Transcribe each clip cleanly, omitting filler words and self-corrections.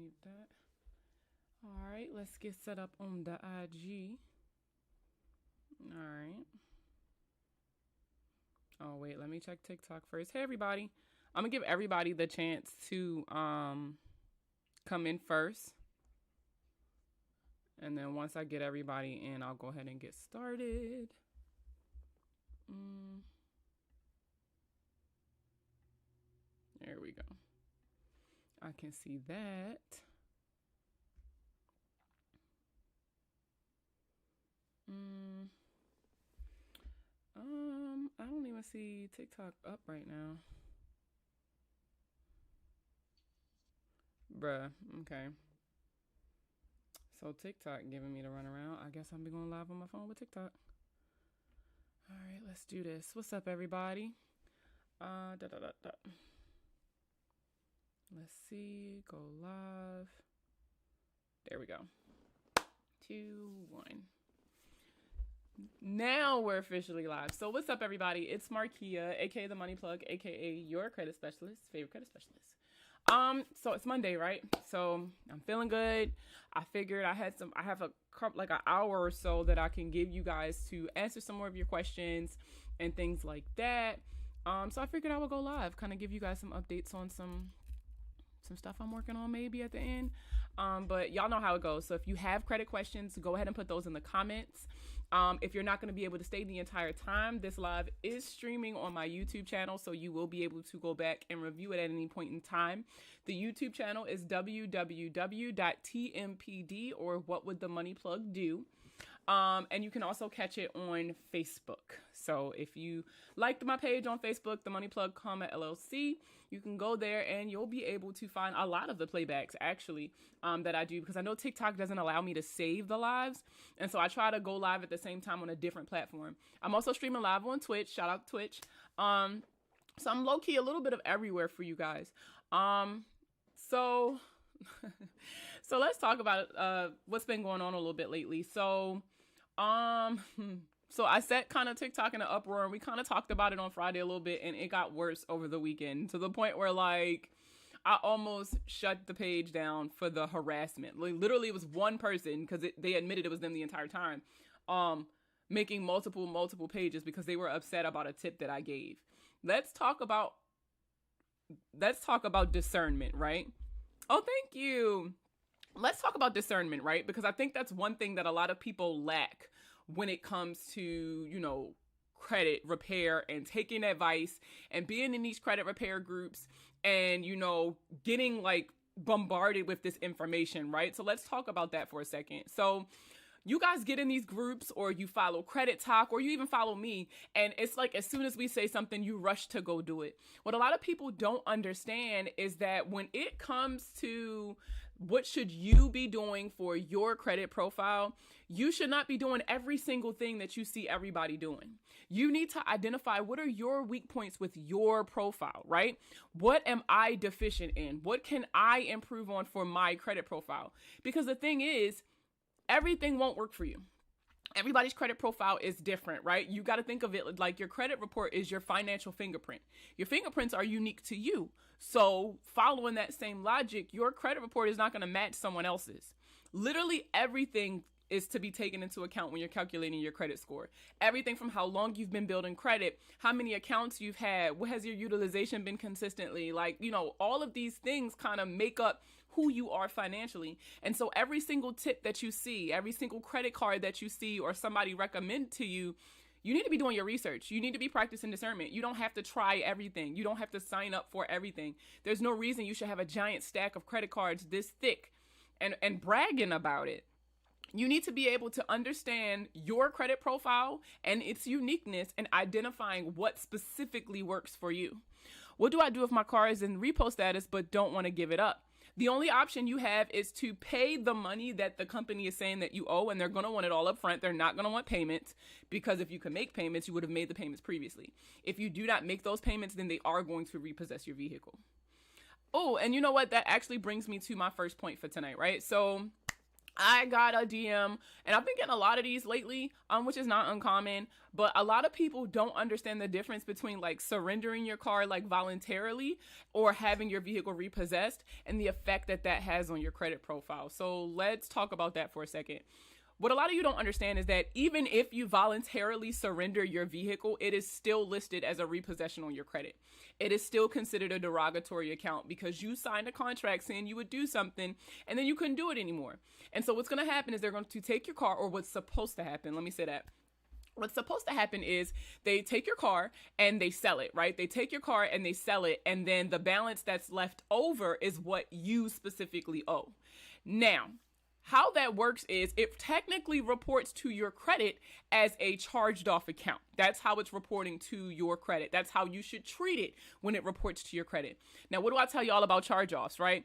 mute that. All right, let's get set up on the IG. All right. Oh, wait, let me check TikTok first. Hey, everybody. I'm going to give everybody the chance to come in first. And then once I get everybody in, I'll go ahead and get started. There we go. I can see that. I don't even see TikTok up right now. Bruh, okay. So TikTok giving me the runaround. I guess I'm going live on my phone with TikTok. All right, let's do this. What's up, everybody? Let's see. Go live. There we go. 2, 1. Now we're officially live. So what's up, everybody? It's Markia, aka the Money Plug, aka your credit specialist, favorite credit specialist. So it's Monday, right? So I'm feeling good. I figured I have like an hour or so that I can give you guys to answer some more of your questions and things like that. So I figured I would go live, kind of give you guys some updates on some stuff I'm working on maybe at the end. But y'all know how it goes. So if you have credit questions, go ahead and put those in the comments. If you're not going to be able to stay the entire time, this live is streaming on my YouTube channel, so you will be able to go back and review it at any point in time. The YouTube channel is www.tmpd, or What Would the Money Plug Do? And you can also catch it on Facebook. So if you liked my page on Facebook, The Money Plug, LLC, you can go there and you'll be able to find a lot of the playbacks actually that I do, because I know TikTok doesn't allow me to save the lives. And so I try to go live at the same time on a different platform. I'm also streaming live on Twitch. Shout out Twitch. So I'm low key a little bit of everywhere for you guys. So let's talk about what's been going on a little bit lately. So I set kind of TikTok in an uproar, and we kind of talked about it on Friday a little bit, and it got worse over the weekend to the point where like I almost shut the page down for the harassment. Like, literally, it was one person, because they admitted it was them the entire time, making multiple pages because they were upset about a tip that I gave. Let's talk about discernment, right? Oh, thank you. Let's talk about discernment, right? Because I think that's one thing that a lot of people lack when it comes to, credit repair and taking advice and being in these credit repair groups and, getting like bombarded with this information, right? So let's talk about that for a second. So you guys get in these groups, or you follow Credit Talk, or you even follow me, and it's like as soon as we say something, you rush to go do it. What a lot of people don't understand is that when it comes to what should you be doing for your credit profile, you should not be doing every single thing that you see everybody doing. You need to identify what are your weak points with your profile, right? What am I deficient in? What can I improve on for my credit profile? Because the thing is, everything won't work for you. Everybody's credit profile is different, right? You got to think of it like your credit report is your financial fingerprint. Your fingerprints are unique to you. So following that same logic, your credit report is not going to match someone else's. Literally everything is to be taken into account when you're calculating your credit score. Everything from how long you've been building credit, how many accounts you've had, what has your utilization been consistently, all of these things kind of make up who you are financially. And so every single tip that you see, every single credit card that you see or somebody recommend to you, you need to be doing your research. You need to be practicing discernment. You don't have to try everything. You don't have to sign up for everything. There's no reason you should have a giant stack of credit cards this thick and bragging about it. You need to be able to understand your credit profile and its uniqueness and identifying what specifically works for you. What do I do if my car is in repo status but don't want to give it up? The only option you have is to pay the money that the company is saying that you owe, and they're going to want it all up front. They're not going to want payments, because if you can make payments, you would have made the payments previously. If you do not make those payments, then they are going to repossess your vehicle. Oh, and you know what? That actually brings me to my first point for tonight, right? So I got a DM, and I've been getting a lot of these lately, which is not uncommon. But a lot of people don't understand the difference between like surrendering your car like voluntarily or having your vehicle repossessed, and the effect that that has on your credit profile. So let's talk about that for a second. What a lot of you don't understand is that even if you voluntarily surrender your vehicle, it is still listed as a repossession on your credit. It is still considered a derogatory account because you signed a contract saying you would do something and then you couldn't do it anymore. And so what's going to happen is they're going to take your car, or what's supposed to happen, let me say that. What's supposed to happen is they take your car and they sell it, right? They take your car and they sell it, and then the balance that's left over is what you specifically owe. Now, how that works is it technically reports to your credit as a charged off account. That's how it's reporting to your credit. That's how you should treat it when it reports to your credit. Now, what do I tell you all about charge offs, right?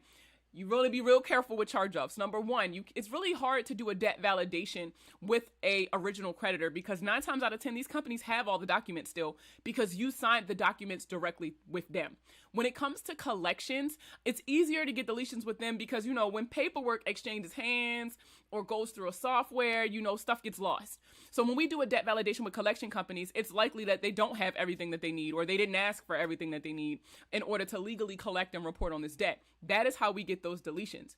You really be real careful with charge offs. Number one, it's really hard to do a debt validation with a original creditor because 9 times out of 10, these companies have all the documents still because you signed the documents directly with them. When it comes to collections, it's easier to get deletions with them because, when paperwork exchanges hands or goes through a software, stuff gets lost. So when we do a debt validation with collection companies, it's likely that they don't have everything that they need, or they didn't ask for everything that they need in order to legally collect and report on this debt. That is how we get those deletions.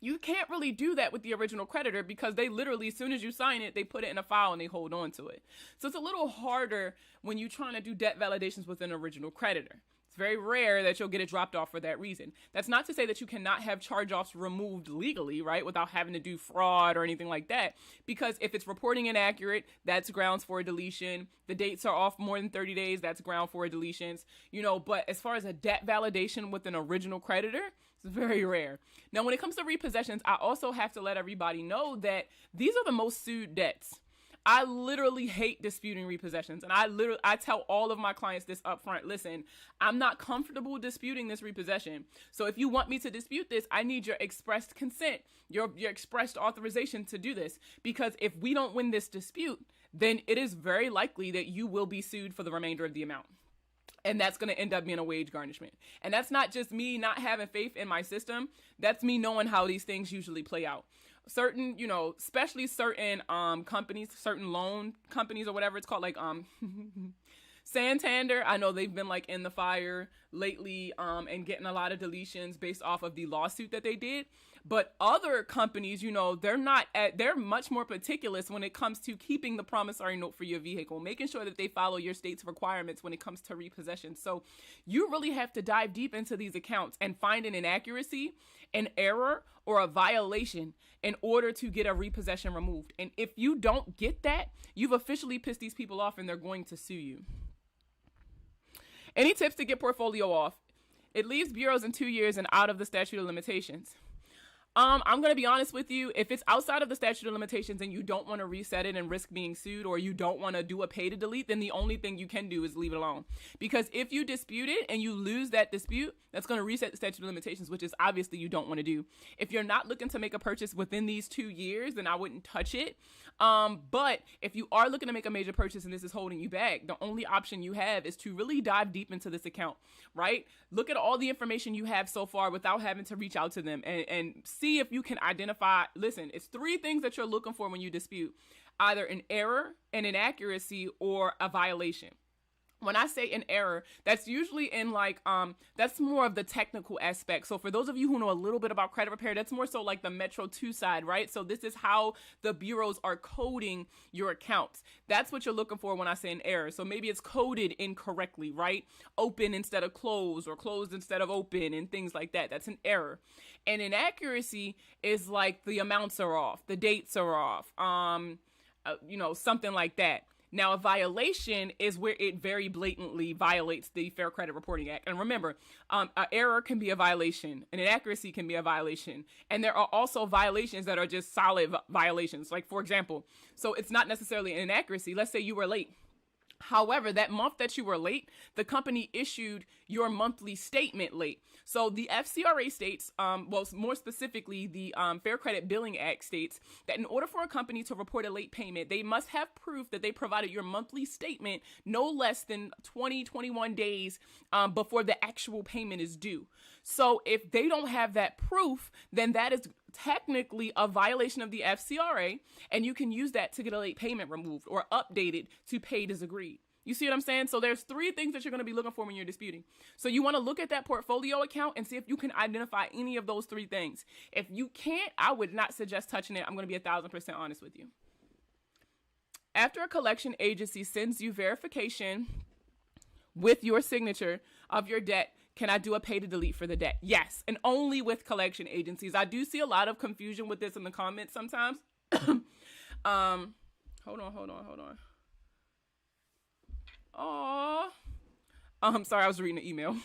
You can't really do that with the original creditor because they literally, as soon as you sign it, they put it in a file and they hold on to it. So it's a little harder when you're trying to do debt validations with an original creditor. It's very rare that you'll get it dropped off for that reason. That's not to say that you cannot have charge-offs removed legally, right, without having to do fraud or anything like that. Because if it's reporting inaccurate, that's grounds for a deletion. The dates are off more than 30 days, that's ground for a deletions. But as far as a debt validation with an original creditor, it's very rare. Now, when it comes to repossessions, I also have to let everybody know that these are the most sued debts. I literally hate disputing repossessions. And I tell all of my clients this up front. Listen, I'm not comfortable disputing this repossession. So if you want me to dispute this, I need your expressed consent, your expressed authorization to do this. Because if we don't win this dispute, then it is very likely that you will be sued for the remainder of the amount. And that's going to end up being a wage garnishment. And that's not just me not having faith in my system. That's me knowing how these things usually play out. Certain, especially certain companies, certain loan companies or whatever it's called, like Santander, I know they've been like in the fire lately and getting a lot of deletions based off of the lawsuit that they did. But other companies, they're much more meticulous when it comes to keeping the promissory note for your vehicle, making sure that they follow your state's requirements when it comes to repossession. So you really have to dive deep into these accounts and find an inaccuracy, an error, or a violation in order to get a repossession removed. And if you don't get that, you've officially pissed these people off and they're going to sue you. Any tips to get portfolio off? It leaves bureaus in 2 years and out of the statute of limitations. I'm going to be honest with you. If it's outside of the statute of limitations and you don't want to reset it and risk being sued, or you don't want to do a pay to delete, then the only thing you can do is leave it alone. Because if you dispute it and you lose that dispute, that's going to reset the statute of limitations, which is obviously you don't want to do. If you're not looking to make a purchase within these 2 years, then I wouldn't touch it. But if you are looking to make a major purchase and this is holding you back, the only option you have is to really dive deep into this account, right? Look at all the information you have so far without having to reach out to them and see if you can identify. Listen, it's 3 things that you're looking for when you dispute: either an error, an inaccuracy, or a violation. When I say an error, that's usually in that's more of the technical aspect. So for those of you who know a little bit about credit repair, that's more so like the Metro 2 side, right? So this is how the bureaus are coding your accounts. That's what you're looking for when I say an error. So maybe it's coded incorrectly, right? Open instead of close, or closed instead of open, and things like that. That's an error. And inaccuracy is like the amounts are off, the dates are off, something like that. Now, a violation is where it very blatantly violates the Fair Credit Reporting Act. And remember, an error can be a violation, an inaccuracy can be a violation. And there are also violations that are just solid violations. Like, for example, so it's not necessarily an inaccuracy. Let's say you were late. However, that month that you were late, the company issued your monthly statement late. So the FCRA states, more specifically, the Fair Credit Billing Act states that in order for a company to report a late payment, they must have proof that they provided your monthly statement no less than 21 days before the actual payment is due. So if they don't have that proof, then that is technically a violation of the FCRA, and you can use that to get a late payment removed or updated to paid as agreed. You see what I'm saying? So there's 3 things that you're going to be looking for when you're disputing. So you want to look at that portfolio account and see if you can identify any of those 3 things. If you can't, I would not suggest touching it. I'm going to be 1,000% honest with you. After a collection agency sends you verification with your signature of your debt, can I do a pay to delete for the debt? Yes, and only with collection agencies. I do see a lot of confusion with this in the comments sometimes. Hold on. I'm sorry, I was reading the email.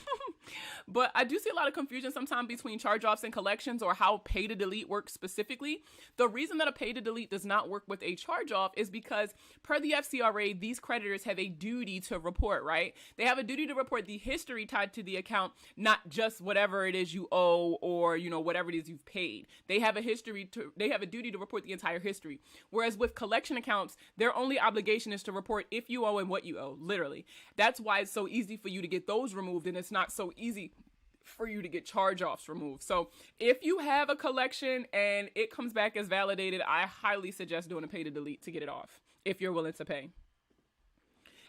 But I do see a lot of confusion sometimes between charge-offs and collections, or how pay to delete works specifically. The reason that a pay to delete does not work with a charge-off is because per the FCRA, these creditors have a duty to report, right? They have a duty to report the history tied to the account, not just whatever it is you owe or, whatever it is you've paid. They have a duty to report the entire history. Whereas with collection accounts, their only obligation is to report if you owe and what you owe, literally. That's why it's so easy for you to get those removed, and it's not so easy for you to get charge-offs removed. So if you have a collection and it comes back as validated, I highly suggest doing a pay to delete to get it off if you're willing to pay.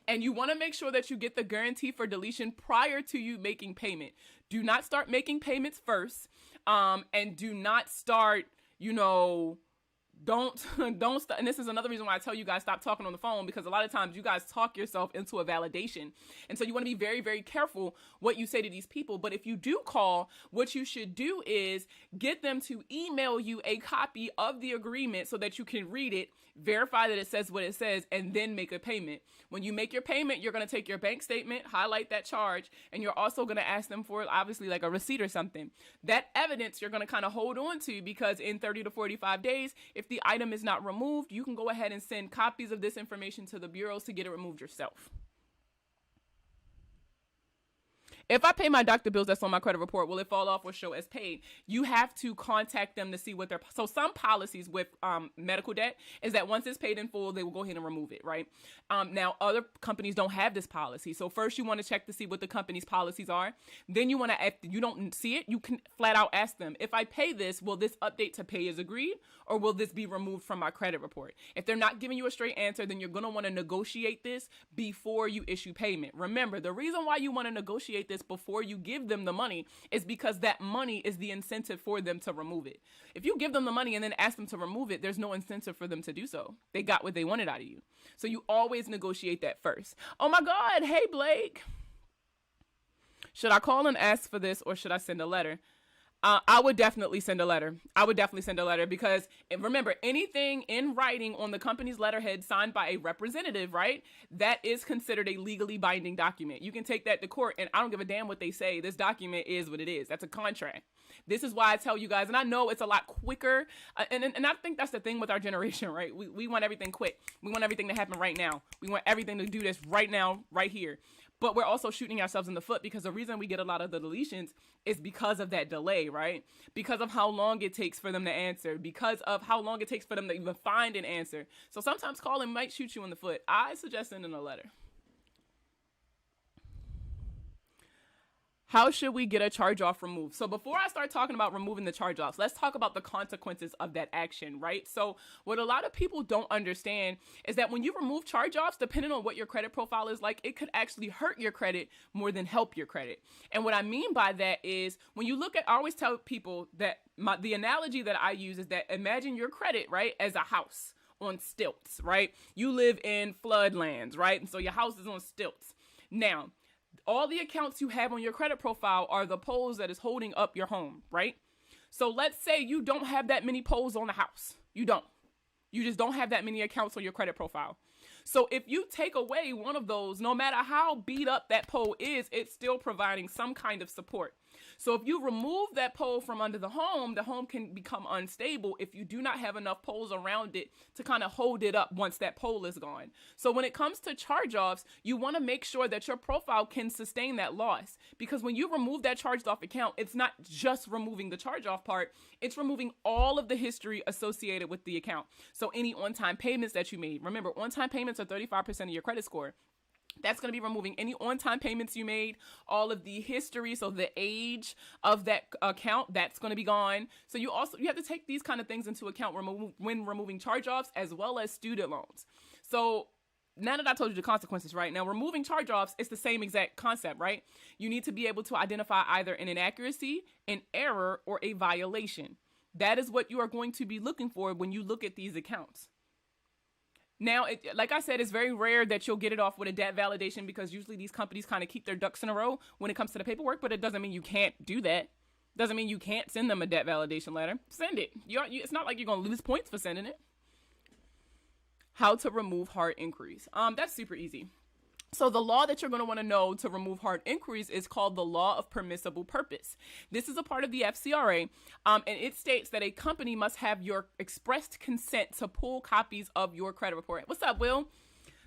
And you want to make sure that you get the guarantee for deletion prior to you making payment. Do not start making payments first, and do not start, don't stop. And this is another reason why I tell you guys stop talking on the phone, because a lot of times you guys talk yourself into a validation. And so you want to be very, very careful what you say to these people. But if you do call, what you should do is get them to email you a copy of the agreement so that you can read it, verify that it says what it says, and then make a payment. When you make your payment, you're going to take your bank statement, highlight that charge, and you're also going to ask them for obviously like a receipt or something. That evidence you're going to kind of hold on to, because in 30 to 45 days, if the item is not removed, you can go ahead and send copies of this information to the bureaus to get it removed yourself. If I pay my doctor bills that's on my credit report, will it fall off or show as paid? You have to contact them to see what so some policies with medical debt is that once it's paid in full, they will go ahead and remove it, right? Now, other companies don't have this policy. So first you want to check to see what the company's policies are. Then you want to, if you don't see it, you can flat out ask them, if I pay this, will this update to pay as agreed, or will this be removed from my credit report? If they're not giving you a straight answer, then you're going to want to negotiate this before you issue payment. Remember, the reason why you want to negotiate this before you give them the money is because that money is the incentive for them to remove it. If you give them the money and then ask them to remove it, there's no incentive for them to do so. They got what they wanted out of you. So you always negotiate that first. Oh my God. Hey, Blake. Should I call and ask for this, or should I send a letter? I would definitely send a letter. Because remember, anything in writing on the company's letterhead signed by a representative, right? That is considered a legally binding document. You can take that to court, and I don't give a damn what they say. This document is what it is. That's a contract. This is why I tell you guys, and I know it's a lot quicker. And I think that's the thing with our generation, right? We want everything quick. We want everything to happen right now. We want everything to do this right now, right here. But we're also shooting ourselves in the foot, because the reason we get a lot of the deletions is because of that delay, right? Because of how long it takes for them to answer, because of how long it takes for them to even find an answer. So sometimes calling might shoot you in the foot. I suggest sending a letter. How should we get a charge-off removed? So before I start talking about removing the charge-offs, let's talk about the consequences of that action, right? So what a lot of people don't understand is that when you remove charge-offs, depending on what your credit profile is like, it could actually hurt your credit more than help your credit. And what I mean by that is, when you look at, I always tell people that the analogy that I use is that imagine your credit, right, as a house on stilts, right? You live in floodlands, right? And so your house is on stilts. Now, all the accounts you have on your credit profile are the poles that is holding up your home, right? So let's say you don't have that many poles on the house. You don't. You just don't have that many accounts on your credit profile. So if you take away one of those, no matter how beat up that pole is, it's still providing some kind of support. So if you remove that pole from under the home can become unstable if you do not have enough poles around it to kind of hold it up once that pole is gone. So when it comes to charge-offs, you want to make sure that your profile can sustain that loss. Because when you remove that charged-off account, it's not just removing the charge-off part, it's removing all of the history associated with the account. So any on-time payments that you made. Remember, on-time payments are 35% of your credit score. That's going to be removing any on-time payments you made, all of the history, so the age of that account, that's going to be gone. So you have to take these kind of things into account when removing charge-offs as well as student loans. So now that I told you the consequences, right? Now, removing charge-offs is the same exact concept, right? You need to be able to identify either an inaccuracy, an error, or a violation. That is what you are going to be looking for when you look at these accounts. Now, like I said, it's very rare that you'll get it off with a debt validation because usually these companies kind of keep their ducks in a row when it comes to the paperwork, but it doesn't mean you can't do that. Doesn't mean you can't send them a debt validation letter. Send it. It's not like you're going to lose points for sending it. How to remove hard inquiries. That's super easy. So the law that you're going to want to know to remove hard inquiries is called the law of permissible purpose. This is a part of the FCRA, and it states that a company must have your expressed consent to pull copies of your credit report. What's up, Will?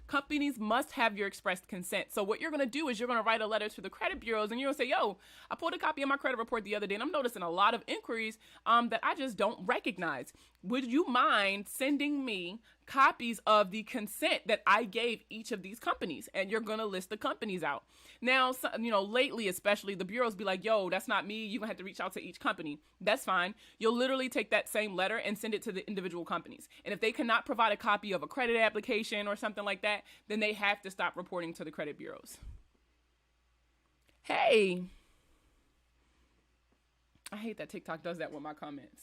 Companies must have your expressed consent. So what you're going to do is you're going to write a letter to the credit bureaus and you're going to say, yo, I pulled a copy of my credit report the other day and I'm noticing a lot of inquiries that I just don't recognize. Would you mind sending me copies of the consent that I gave each of these companies? And you're going to list the companies out. Now, lately, especially, the bureaus be like, yo, that's not me. You're going to have to reach out to each company. That's fine. You'll literally take that same letter and send it to the individual companies. And if they cannot provide a copy of a credit application or something like that, then they have to stop reporting to the credit bureaus. Hey. I hate that TikTok does that with my comments.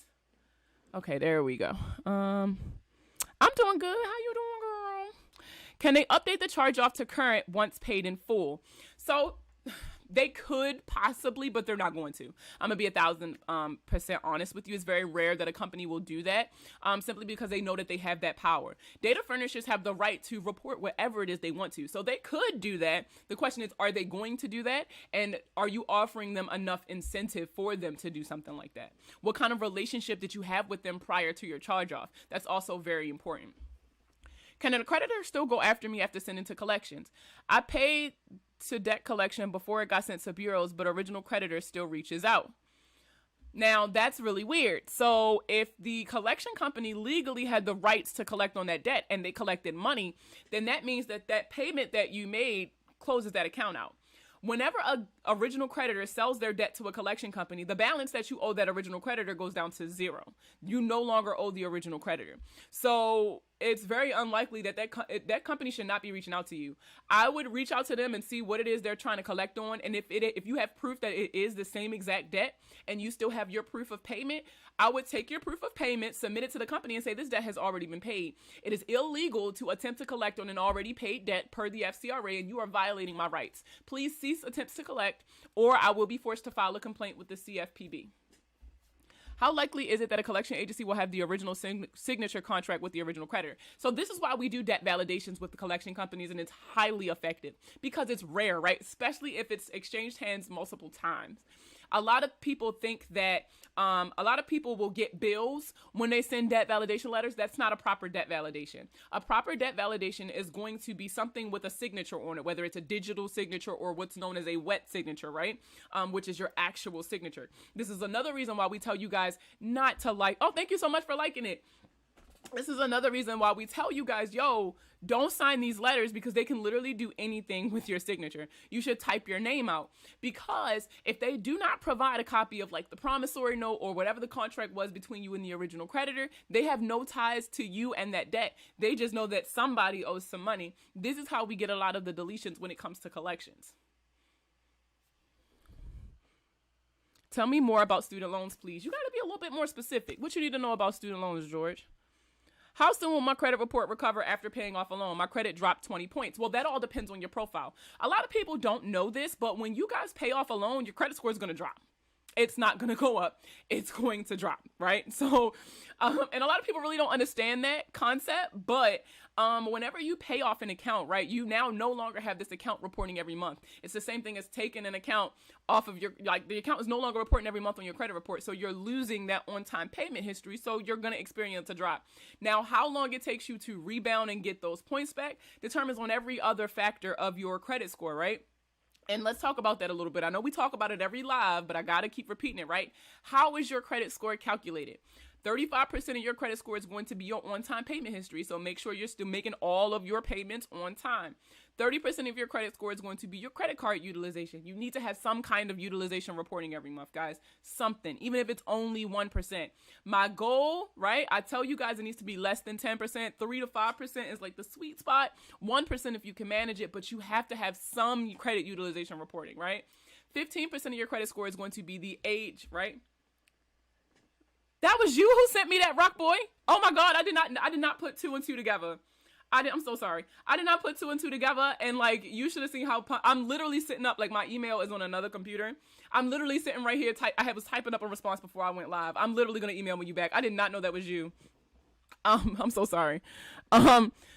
Okay, there we go. I'm doing good. How you doing, girl? Can they update the charge off to current once paid in full? So they could possibly, but they're not going to. I'm gonna be 1,000% honest with you. It's very rare that a company will do that, simply because they know that they have that power. Data furnishers have the right to report whatever it is they want to. So they could do that. The question is, are they going to do that? And are you offering them enough incentive for them to do something like that? What kind of relationship did you have with them prior to your charge off? That's also very important. Can an accreditor still go after me after sending to collections? I paid to debt collection before it got sent to bureaus, but original creditor still reaches out. Now, that's really weird. So if the collection company legally had the rights to collect on that debt and they collected money, then that means that that payment that you made closes that account out. Whenever a original creditor sells their debt to a collection company, the balance that you owe that original creditor goes down to zero. You no longer owe the original creditor. So it's very unlikely that that company should not be reaching out to you. I would reach out to them and see what it is they're trying to collect on. And if you have proof that it is the same exact debt and you still have your proof of payment, I would take your proof of payment, submit it to the company and say this debt has already been paid. It is illegal to attempt to collect on an already paid debt per the FCRA, and you are violating my rights. Please cease attempts to collect, or I will be forced to file a complaint with the CFPB. How likely is it that a collection agency will have the original signature contract with the original creditor? So this is why we do debt validations with the collection companies, and it's highly effective because it's rare, right? Especially if it's exchanged hands multiple times. A lot of people think that a lot of people will get bills when they send debt validation letters. That's not a proper debt validation. A proper debt validation is going to be something with a signature on it, whether it's a digital signature or what's known as a wet signature, right? Which is your actual signature. This is another reason why we tell you guys not to like. Oh, thank you so much for liking it. This is another reason why we tell you guys, yo, don't sign these letters because they can literally do anything with your signature. You should type your name out, because if they do not provide a copy of like the promissory note or whatever the contract was between you and the original creditor, they have no ties to you and that debt. They just know that somebody owes some money. This is how we get a lot of the deletions when it comes to collections. Tell me more about student loans, please. You got to be a little bit more specific. What you need to know about student loans, George? How soon will my credit report recover after paying off a loan? My credit dropped 20 points. Well, that all depends on your profile. A lot of people don't know this, but when you guys pay off a loan, your credit score is going to drop. It's not going to go up. It's going to drop, right? So, and a lot of people really don't understand that concept, but whenever you pay off an account, right, you now no longer have this account reporting every month. It's the same thing as taking an account off of your, like the account is no longer reporting every month on your credit report. So you're losing that on-time payment history. So you're going to experience a drop. Now, how long it takes you to rebound and get those points back determines on every other factor of your credit score, right? And let's talk about that a little bit. I know we talk about it every live, but I got to keep repeating it, right? How is your credit score calculated? 35% of your credit score is going to be your on-time payment history. So make sure you're still making all of your payments on time. 30% of your credit score is going to be your credit card utilization. You need to have some kind of utilization reporting every month, guys. Something, even if it's only 1%. My goal, right? I tell you guys it needs to be less than 10%. 3 to 5% is like the sweet spot. 1% if you can manage it, but you have to have some credit utilization reporting, right? 15% of your credit score is going to be the age, right? That was you who sent me that, Rock Boy. Oh my God, I did not put 2 and 2 together. I'm so sorry. I did not put 2 and 2 together. And like, you should have seen how I'm literally sitting up. Like, my email is on another computer. I'm literally sitting right here. I was typing up a response before I went live. I'm literally going to email you back. I did not know that was you. I'm so sorry.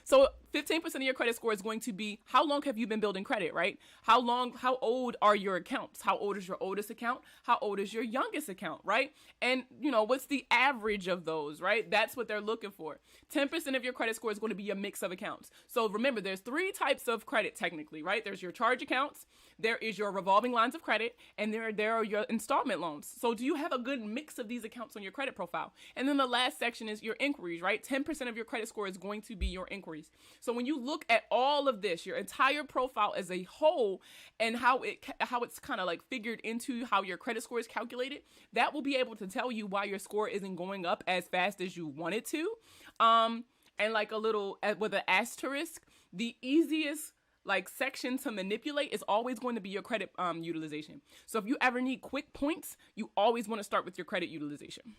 So 15% of your credit score is going to be how long have you been building credit, right? How old are your accounts? How old is your oldest account? How old is your youngest account, right? And what's the average of those, right? That's what they're looking for. 10% of your credit score is going to be a mix of accounts. So remember, there's 3 types of credit technically, right? There's your charge accounts, there is your revolving lines of credit, and there are your installment loans. So do you have a good mix of these accounts on your credit profile? And then the last section is your inquiries, right? 10% of your credit score is going to be your inquiries. So when you look at all of this, your entire profile as a whole, and how it's kind of like figured into how your credit score is calculated, that will be able to tell you why your score isn't going up as fast as you want it to. And like a little with an asterisk, the easiest like section to manipulate is always going to be your credit utilization. So if you ever need quick points, you always want to start with your credit utilization.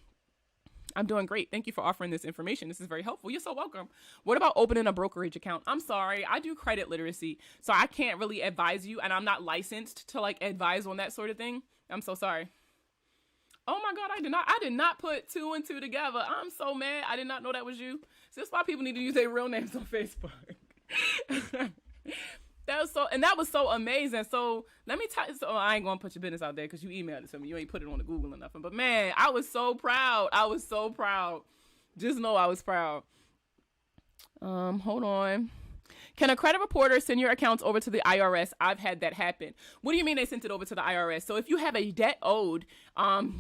I'm doing great. Thank you for offering this information. This is very helpful. You're so welcome. What about opening a brokerage account? I'm sorry. I do credit literacy, so I can't really advise you, and I'm not licensed to like advise on that sort of thing. I'm so sorry. Oh my God, I did not put 2 and 2 together. I'm so mad. I did not know that was you. So that's why people need to use their real names on Facebook. That was so amazing. So let me tell you, so I ain't gonna put your business out there because you emailed it to me. You ain't put it on the Google or nothing. But man, I was so proud. I was so proud. Just know I was proud. Hold on. Can a credit reporter send your accounts over to the IRS? I've had that happen. What do you mean they sent it over to the IRS? So if you have a debt owed,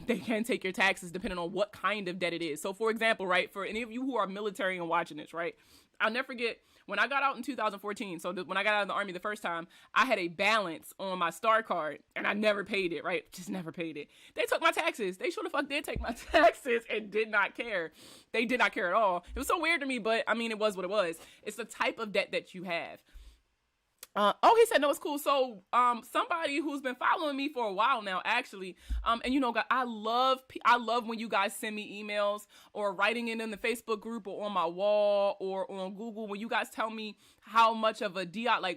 they can take your taxes depending on what kind of debt it is. So for example, right, for any of you who are military and watching this, right, I'll never forget when I got out in 2014. So when I got out of the Army the first time, I had a balance on my Star card and I never paid it, right? Just never paid it. They took my taxes. They sure the fuck did take my taxes and did not care. They did not care at all. It was so weird to me, but I mean, it was what it was. It's the type of debt that you have. He said, no, it's cool. So, somebody who's been following me for a while now, actually, and I love when you guys send me emails or writing it in the Facebook group or on my wall or on Google, when you guys tell me how much of a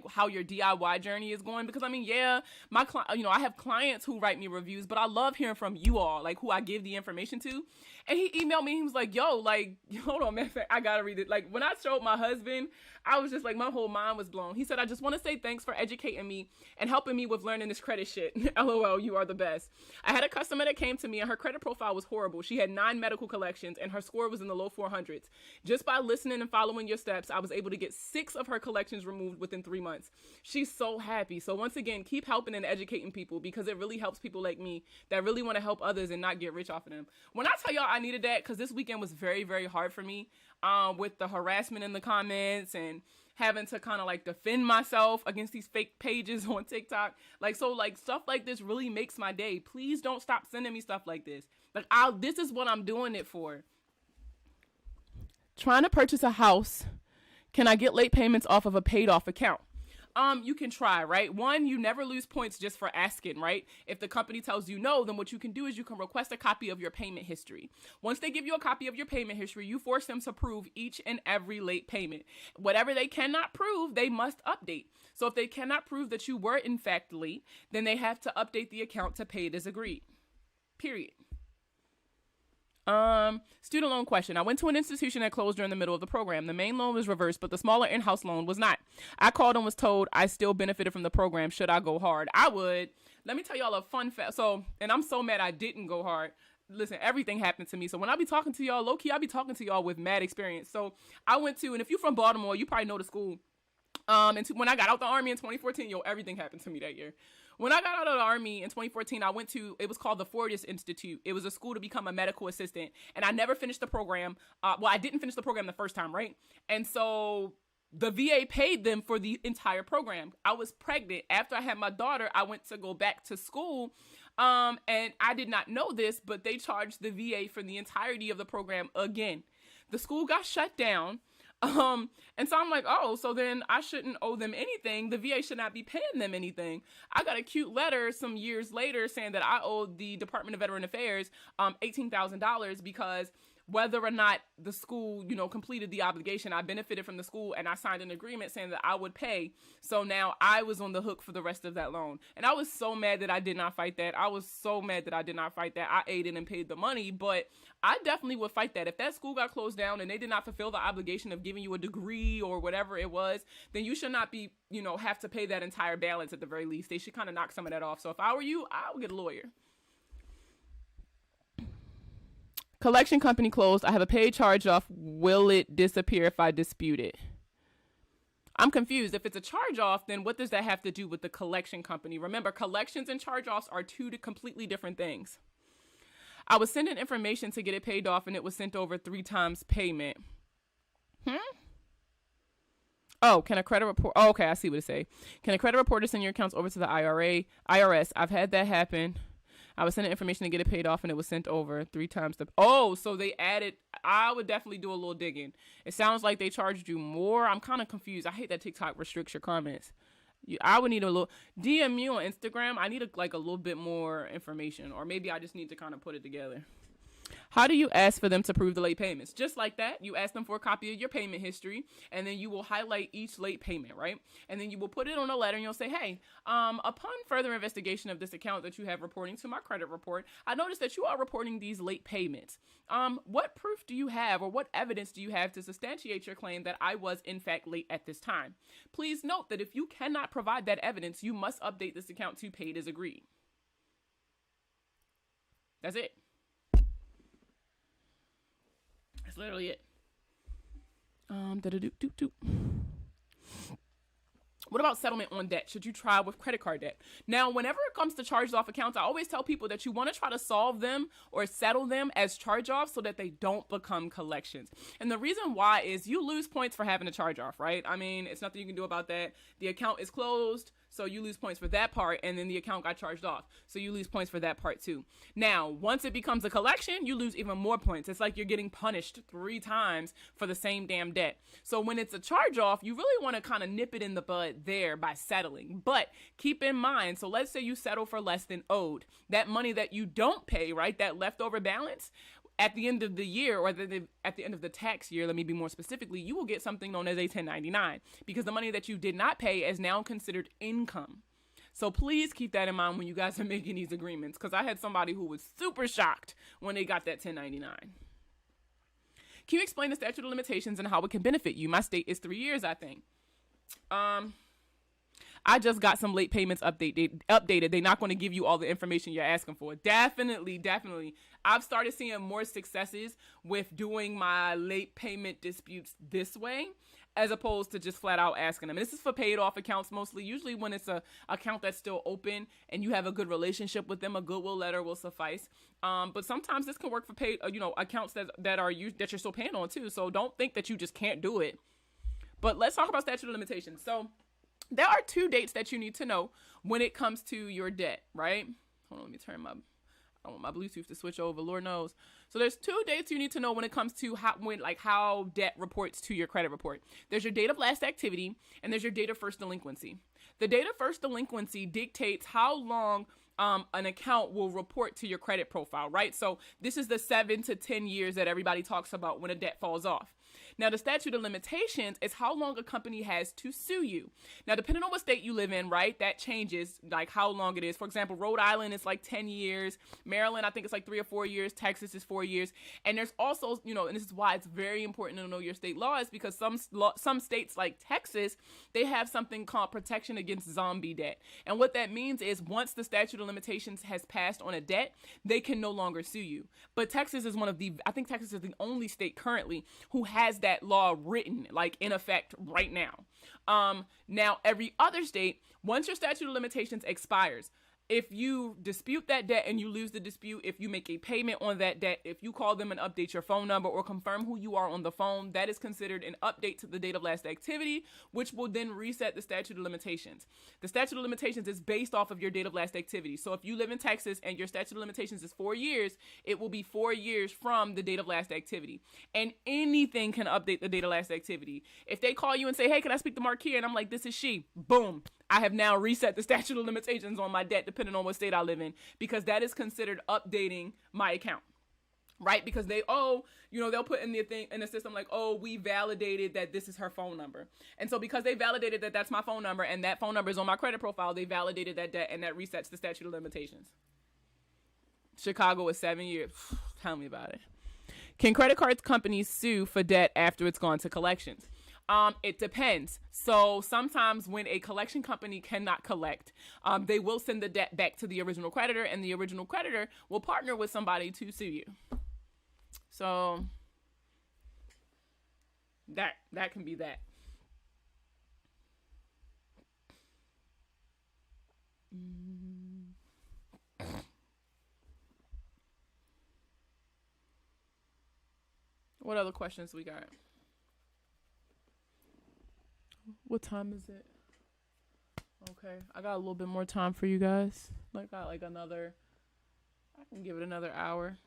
how your DIY journey is going. Because I mean, yeah, I have clients who write me reviews, but I love hearing from you all, like who I give the information to. And he emailed me, he was like, yo, like, hold on, man, I gotta read it. Like when I showed my husband, I was just like, my whole mind was blown. He said, I just want to say thanks for educating me and helping me with learning this credit shit. LOL, you are the best. I had a customer that came to me and her credit profile was horrible. She had 9 medical collections and her score was in the low 400s. Just by listening and following your steps, I was able to get 6 of her collections removed within 3 months. She's so happy. So once again, keep helping and educating people because it really helps people like me that really want to help others and not get rich off of them. When I tell y'all I needed that, because this weekend was very, very hard for me with the harassment in the comments and having to kind of like defend myself against these fake pages on TikTok. Like, so like stuff like this really makes my day. Please don't stop sending me stuff like this. Like this is what I'm doing it for. Trying to purchase a house. Can I get late payments off of a paid off account? You can try, right? One, you never lose points just for asking, right? If the company tells you no, then what you can do is you can request a copy of your payment history. Once they give you a copy of your payment history, you force them to prove each and every late payment. Whatever they cannot prove, they must update. So if they cannot prove that you were in fact late, then they have to update the account to pay it as agreed. Period. Student loan question. I went to an institution that closed during the middle of the program. The main loan was reversed, but the smaller in-house loan was not. I called and was told I still benefited from the program. Should I go hard? I would. Let me tell y'all a fun fact. And I'm so mad I didn't go hard. Listen, everything happened to me. So when I be talking to y'all, low key, I be talking to y'all with mad experience. So I went to, and if you're from Baltimore, you probably know the school. When I got out the Army in 2014, everything happened to me that year. When I got out of the Army in 2014, I went to, it was called the Fortis Institute. It was a school to become a medical assistant. And I never finished the program. Well, I didn't finish the program the first time, right? And so the VA paid them for the entire program. I was pregnant. After I had my daughter, I went to go back to school. And I did not know this, but they charged the VA for the entirety of the program again. The school got shut down. And so I'm like, oh, so then I shouldn't owe them anything. The VA should not be paying them anything. I got a cute letter some years later saying that I owed the Department of Veteran Affairs $18,000 because whether or not the school, completed the obligation, I benefited from the school and I signed an agreement saying that I would pay. So now I was on the hook for the rest of that loan. And I was so mad that I did not fight that. I aided and paid the money, but I definitely would fight that. If that school got closed down and they did not fulfill the obligation of giving you a degree or whatever it was, then you should not be, have to pay that entire balance at the very least. They should kind of knock some of that off. So if I were you, I would get a lawyer. Collection company closed. I have a paid charge off. Will it disappear if I dispute it? I'm confused. If it's a charge off, then what does that have to do with the collection company? Remember, collections and charge offs are two completely different things. I was sending information to get it paid off and it was sent over 3 times payment. Oh, can a credit report? Oh, okay, I see what it say. Can a credit reporter send your accounts over to the IRS? I've had that happen. I was sending information to get it paid off and it was sent over 3 times. So they added, I would definitely do a little digging. It sounds like they charged you more. I'm kind of confused. I hate that TikTok restricts your comments. I would need a little, DM you on Instagram. I need a little bit more information, or maybe I just need to kind of put it together. How do you ask for them to prove the late payments? Just like that, you ask them for a copy of your payment history, and then you will highlight each late payment, right? And then you will put it on a letter, and you'll say, hey, upon further investigation of this account that you have reporting to my credit report, I noticed that you are reporting these late payments. What proof do you have, or what evidence do you have to substantiate your claim that I was, in fact, late at this time? Please note that if you cannot provide that evidence, you must update this account to paid as agreed. That's it. That's literally it. What about settlement on debt? Should you try with credit card debt? Now, whenever it comes to charged off accounts, I always tell people that you want to try to solve them or settle them as charge offs so that they don't become collections. And the reason why is you lose points for having a charge off, right? I mean, it's nothing you can do about that. The account is closed, so you lose points for that part, and then the account got charged off, so you lose points for that part too. Now, once it becomes a collection, you lose even more points. It's like you're getting punished 3 times for the same damn debt. So when it's a charge off, you really want to kind of nip it in the bud there by settling. But keep in mind, so let's say you settle for less than owed. That money that you don't pay, right, that leftover balance, at the end of the year, or at the end of the tax year, let me be more specifically, you will get something known as a 1099 because the money that you did not pay is now considered income. So please keep that in mind when you guys are making these agreements, because I had somebody who was super shocked when they got that 1099. Can you explain the statute of limitations and how it can benefit you? My state is 3 years, I think. I just got some late payments updated. They're not going to give you all the information you're asking for. Definitely. I've started seeing more successes with doing my late payment disputes this way, as opposed to just flat out asking them. And this is for paid off accounts mostly. Usually when it's a account that's still open and you have a good relationship with them, a goodwill letter will suffice. But sometimes this can work for paid, accounts that you're still paying on too. So don't think that you just can't do it. But let's talk about statute of limitations. So there are 2 dates that you need to know when it comes to your debt, right? Hold on, let me turn I want my Bluetooth to switch over, Lord knows. So there's 2 dates you need to know when it comes to how debt reports to your credit report. There's your date of last activity, and there's your date of first delinquency. The date of first delinquency dictates how long an account will report to your credit profile, right? So this is the 7 to 10 years that everybody talks about when a debt falls off. Now, the statute of limitations is how long a company has to sue you. Now, depending on what state you live in, right, that changes like how long it is. For example, Rhode Island is like 10 years. Maryland, I think it's like 3 or 4 years. Texas is 4 years. And there's also, and this is why it's very important to know your state laws, because some states like Texas, they have something called protection against zombie debt. And what that means is once the statute of limitations has passed on a debt, they can no longer sue you. But Texas is I think Texas is the only state currently who has that law written, like in effect right now. Now every other state, once your statute of limitations expires, if you dispute that debt and you lose the dispute, if you make a payment on that debt, if you call them and update your phone number or confirm who you are on the phone, that is considered an update to the date of last activity, which will then reset the statute of limitations. The statute of limitations is based off of your date of last activity. So if you live in Texas and your statute of limitations is 4 years, it will be 4 years from the date of last activity. And anything can update the date of last activity. If they call you and say, hey, can I speak to Marquia? And I'm like, this is she. Boom. I have now reset the statute of limitations on my debt depending on what state I live in, because that is considered updating my account, right? Because they'll put in the thing in the system like, oh, we validated that this is her phone number. And so because they validated that that's my phone number and that phone number is on my credit profile, they validated that debt and that resets the statute of limitations. Chicago is 7 years. Tell me about it. Can credit card companies sue for debt after it's gone to collections? It depends. So sometimes when a collection company cannot collect, they will send the debt back to the original creditor, and the original creditor will partner with somebody to sue you. So that can be that. What other questions we got? What time is it? Okay, I got a little bit more time for you guys. I can give it another hour.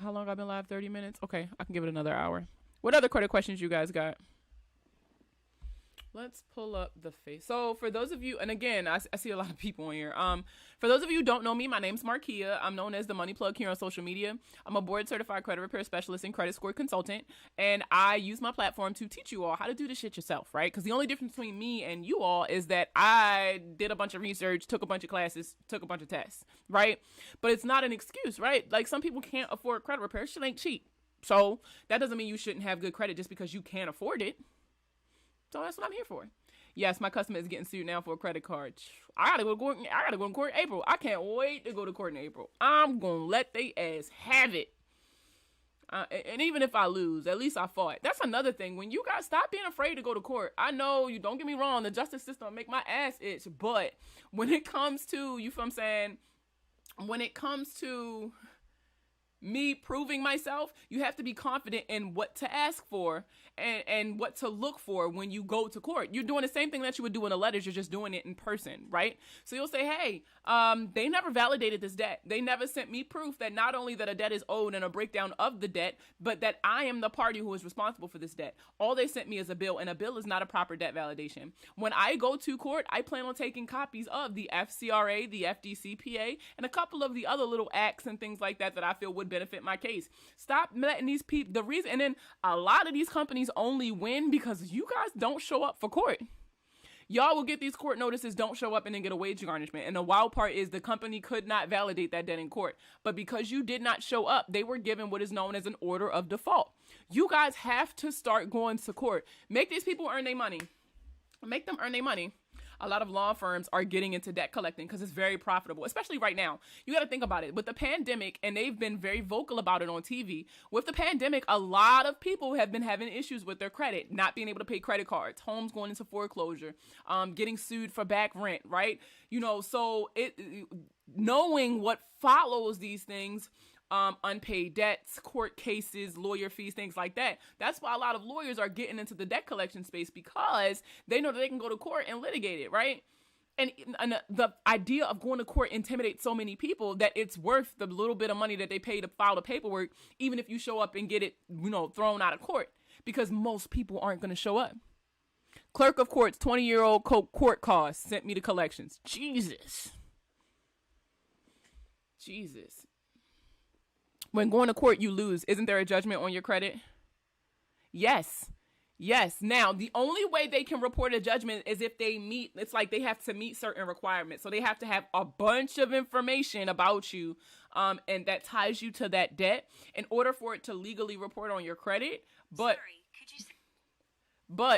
How long I've been live? 30 minutes? Okay, I can give it another hour. What other credit questions you guys got? Let's pull up the face. So for those of you, and again, I see a lot of people in here. For those of you who don't know me, my name's Marquia. I'm known as the Money Plug here on social media. I'm a board certified credit repair specialist and credit score consultant. And I use my platform to teach you all how to do this shit yourself, right? Because the only difference between me and you all is that I did a bunch of research, took a bunch of classes, took a bunch of tests, right? But it's not an excuse, right? Like some people can't afford credit repair. Shit ain't cheap. So that doesn't mean you shouldn't have good credit just because you can't afford it. So that's what I'm here for. Yes, my customer is getting sued now for a credit card. I gotta go to court in April. I can't wait to go to court in April. I'm gonna let they ass have it. And even if I lose, at least I fought. That's another thing. When you guys stop being afraid to go to court. I know you don't get me wrong. The justice system make my ass itch. But when it comes to, you feel what I'm saying? When it comes to me proving myself, you have to be confident in what to ask for and what to look for when you go to court. You're doing the same thing that you would do in the letters. You're just doing it in person, right? So you'll say, hey, they never validated this debt. They never sent me proof that not only that a debt is owed and a breakdown of the debt, but that I am the party who is responsible for this debt. All they sent me is a bill, and a bill is not a proper debt validation. When I go to court, I plan on taking copies of the FCRA, the FDCPA, and a couple of the other little acts and things like that I feel would benefit my case. Stop letting these people, the reason, and then a lot of these companies only win because you guys don't show up for court. Y'all will get these court notices, don't show up, and then get a wage garnishment. And the wild part is the company could not validate that debt in court. But because you did not show up, they were given what is known as an order of default. You guys have to start going to court. Make these people earn their money. Make them earn their money. A lot of law firms are getting into debt collecting because it's very profitable, especially right now. You got to think about it. With the pandemic, and they've been very vocal about it on TV, with the pandemic, a lot of people have been having issues with their credit, not being able to pay credit cards, homes going into foreclosure, getting sued for back rent, right? So knowing what follows these things, unpaid debts, court cases, lawyer fees, things like that. That's why a lot of lawyers are getting into the debt collection space, because they know that they can go to court and litigate it, right? And the idea of going to court intimidates so many people that it's worth the little bit of money that they pay to file the paperwork, even if you show up and get it, thrown out of court, because most people aren't going to show up. Clerk of courts, 20-year-old court costs sent me to collections. Jesus. When going to court, you lose. Isn't there a judgment on your credit? Yes. Now, the only way they can report a judgment is if it's like they have to meet certain requirements. So they have to have a bunch of information about you, and that ties you to that debt in order for it to legally report on your credit. But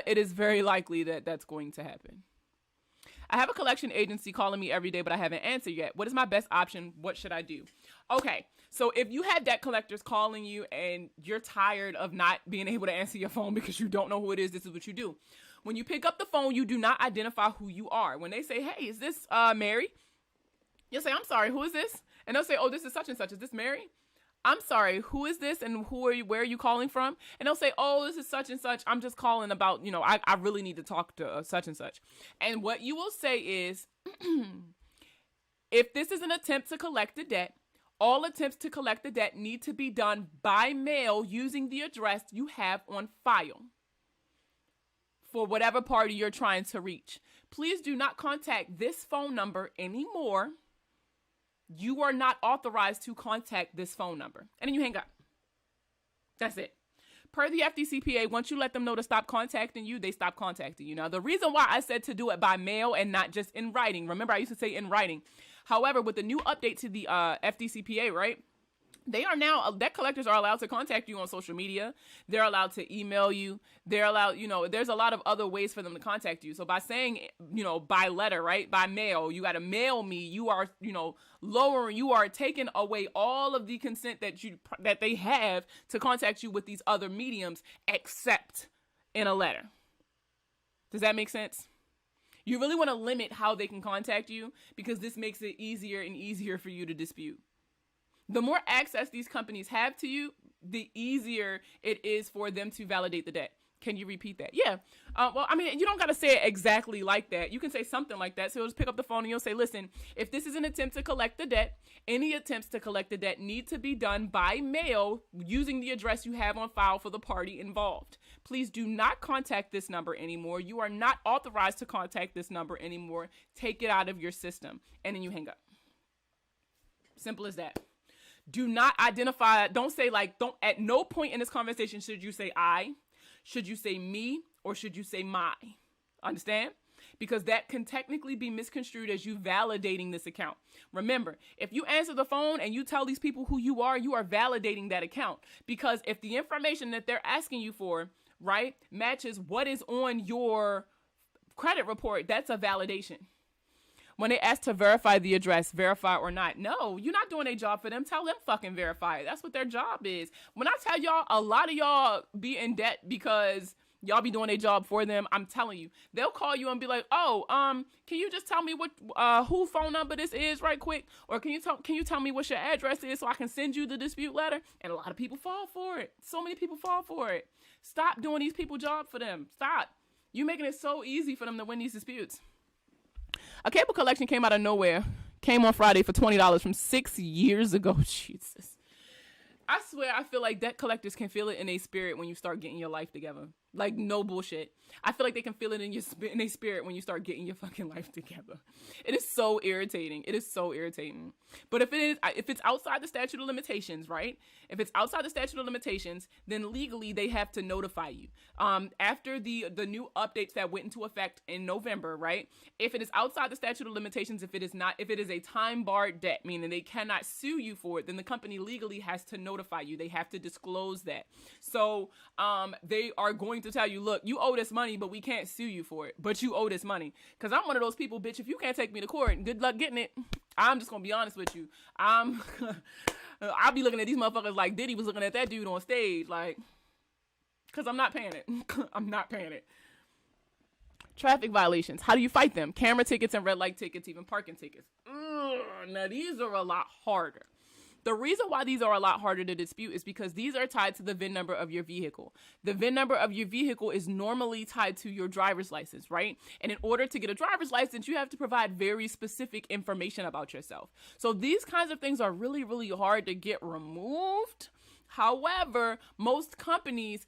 it is very likely that that's going to happen. I have a collection agency calling me every day, but I haven't answered yet. What is my best option? What should I do? Okay, so if you have debt collectors calling you and you're tired of not being able to answer your phone because you don't know who it is, this is what you do. When you pick up the phone, you do not identify who you are. When they say, hey, is this Mary? You'll say, I'm sorry, who is this? And they'll say, oh, this is such and such. Is this Mary? I'm sorry, who is this and where are you calling from? And they'll say, oh, this is such and such. I'm just calling about, I really need to talk to such and such. And what you will say is, if this is an attempt to collect the debt, all attempts to collect the debt need to be done by mail using the address you have on file for whatever party you're trying to reach. Please do not contact this phone number anymore. You are not authorized to contact this phone number. And then you hang up. That's it. Per the FDCPA, once you let them know to stop contacting you, they stop contacting you. Now, the reason why I said to do it by mail and not just in writing, remember I used to say in writing. However, with the new update to the FDCPA, right? They are now, debt collectors are allowed to contact you on social media. They're allowed to email you. They're allowed, there's a lot of other ways for them to contact you. So by saying, by letter, right? By mail, you got to mail me. You are, you are taking away all of the consent that they have to contact you with these other mediums, except in a letter. Does that make sense? You really want to limit how they can contact you because this makes it easier and easier for you to dispute. The more access these companies have to you, the easier it is for them to validate the debt. Can you repeat that? Yeah. You don't got to say it exactly like that. You can say something like that. So you'll just pick up the phone and you'll say, listen, if this is an attempt to collect the debt, any attempts to collect the debt need to be done by mail using the address you have on file for the party involved. Please do not contact this number anymore. You are not authorized to contact this number anymore. Take it out of your system. And then you hang up. Simple as that. Do not identify, at no point in this conversation should you say I, should you say me, or should you say my. Understand? Because that can technically be misconstrued as you validating this account. Remember, if you answer the phone and you tell these people who you are validating that account. Because if the information that they're asking you for, right, matches what is on your credit report, that's a validation. When they ask to verify the address, verify or not. No, you're not doing a job for them. Tell them fucking verify it. That's what their job is. When I tell y'all, a lot of y'all be in debt because y'all be doing a job for them. I'm telling you, they'll call you and be like, oh, can you just tell me what, who phone number this is right quick? Or can you tell me what your address is so I can send you the dispute letter? And a lot of people fall for it. So many people fall for it. Stop doing these people job for them. Stop. You're making it so easy for them to win these disputes. A cable collection came out of nowhere, came on Friday for $20 from 6 years ago. Jesus. I swear, I feel like debt collectors can feel it in their spirit when you start getting your life together. Like, no bullshit. I feel like they can feel it in their spirit when you start getting your fucking life together. It is so irritating. It is so irritating. But if it's outside the statute of limitations, right? If it's outside the statute of limitations, then legally they have to notify you. After the new updates that went into effect in November, right? If it is outside the statute of limitations, if it is a time barred debt, meaning they cannot sue you for it, then the company legally has to notify you. They have to disclose that. So they are going to tell you, look, you owe this money, but we can't sue you for it. But you owe this money. Because I'm one of those people, bitch, if you can't take me to court, good luck getting it. I'm just going to be honest with you. I'll be looking at these motherfuckers like Diddy was looking at that dude on stage. Like, because I'm not paying it. I'm not paying it. Traffic violations. How do you fight them? Camera tickets and red light tickets, even parking tickets. Now, these are a lot harder. The reason why these are a lot harder to dispute is because these are tied to the VIN number of your vehicle. The VIN number of your vehicle is normally tied to your driver's license, right? And in order to get a driver's license, you have to provide very specific information about yourself. So these kinds of things are really, really hard to get removed. However, most companies,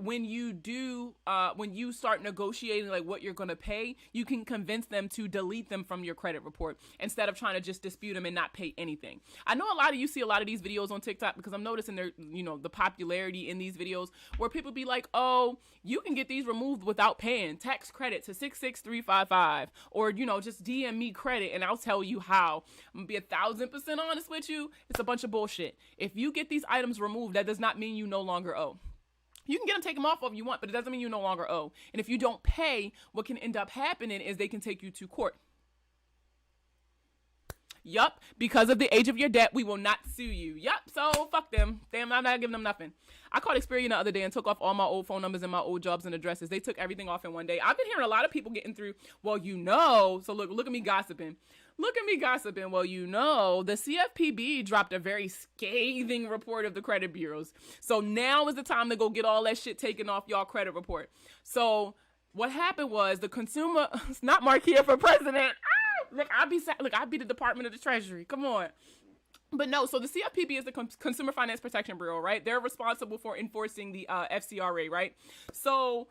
when you start negotiating like what you're going to pay, you can convince them to delete them from your credit report instead of trying to just dispute them and not pay anything. I know a lot of you see a lot of these videos on TikTok because I'm noticing the popularity in these videos where people be like, oh, you can get these removed without paying. Tax credit to 66355, or just DM me credit and I'll tell you how. I'm gonna be 1,000% honest with you. It's a bunch of bullshit. If you get these items removed, that does not mean you no longer owe. You can get them, take them off if you want, but it doesn't mean you no longer owe. And if you don't pay, what can end up happening is they can take you to court. Yup, because of the age of your debt, we will not sue you. Yup, so fuck them. Damn, I'm not giving them nothing. I called Experian the other day and took off all my old phone numbers and my old jobs and addresses. They took everything off in one day. I've been hearing a lot of people getting through, well, so look at me gossiping. Well, the CFPB dropped a very scathing report of the credit bureaus. So now is the time to go get all that shit taken off y'all credit report. So what happened was the consumer, it's not Markia for president. Look, I'd be the Department of the Treasury. Come on. But no, so the CFPB is the Consumer Finance Protection Bureau, right? They're responsible for enforcing the FCRA, right? So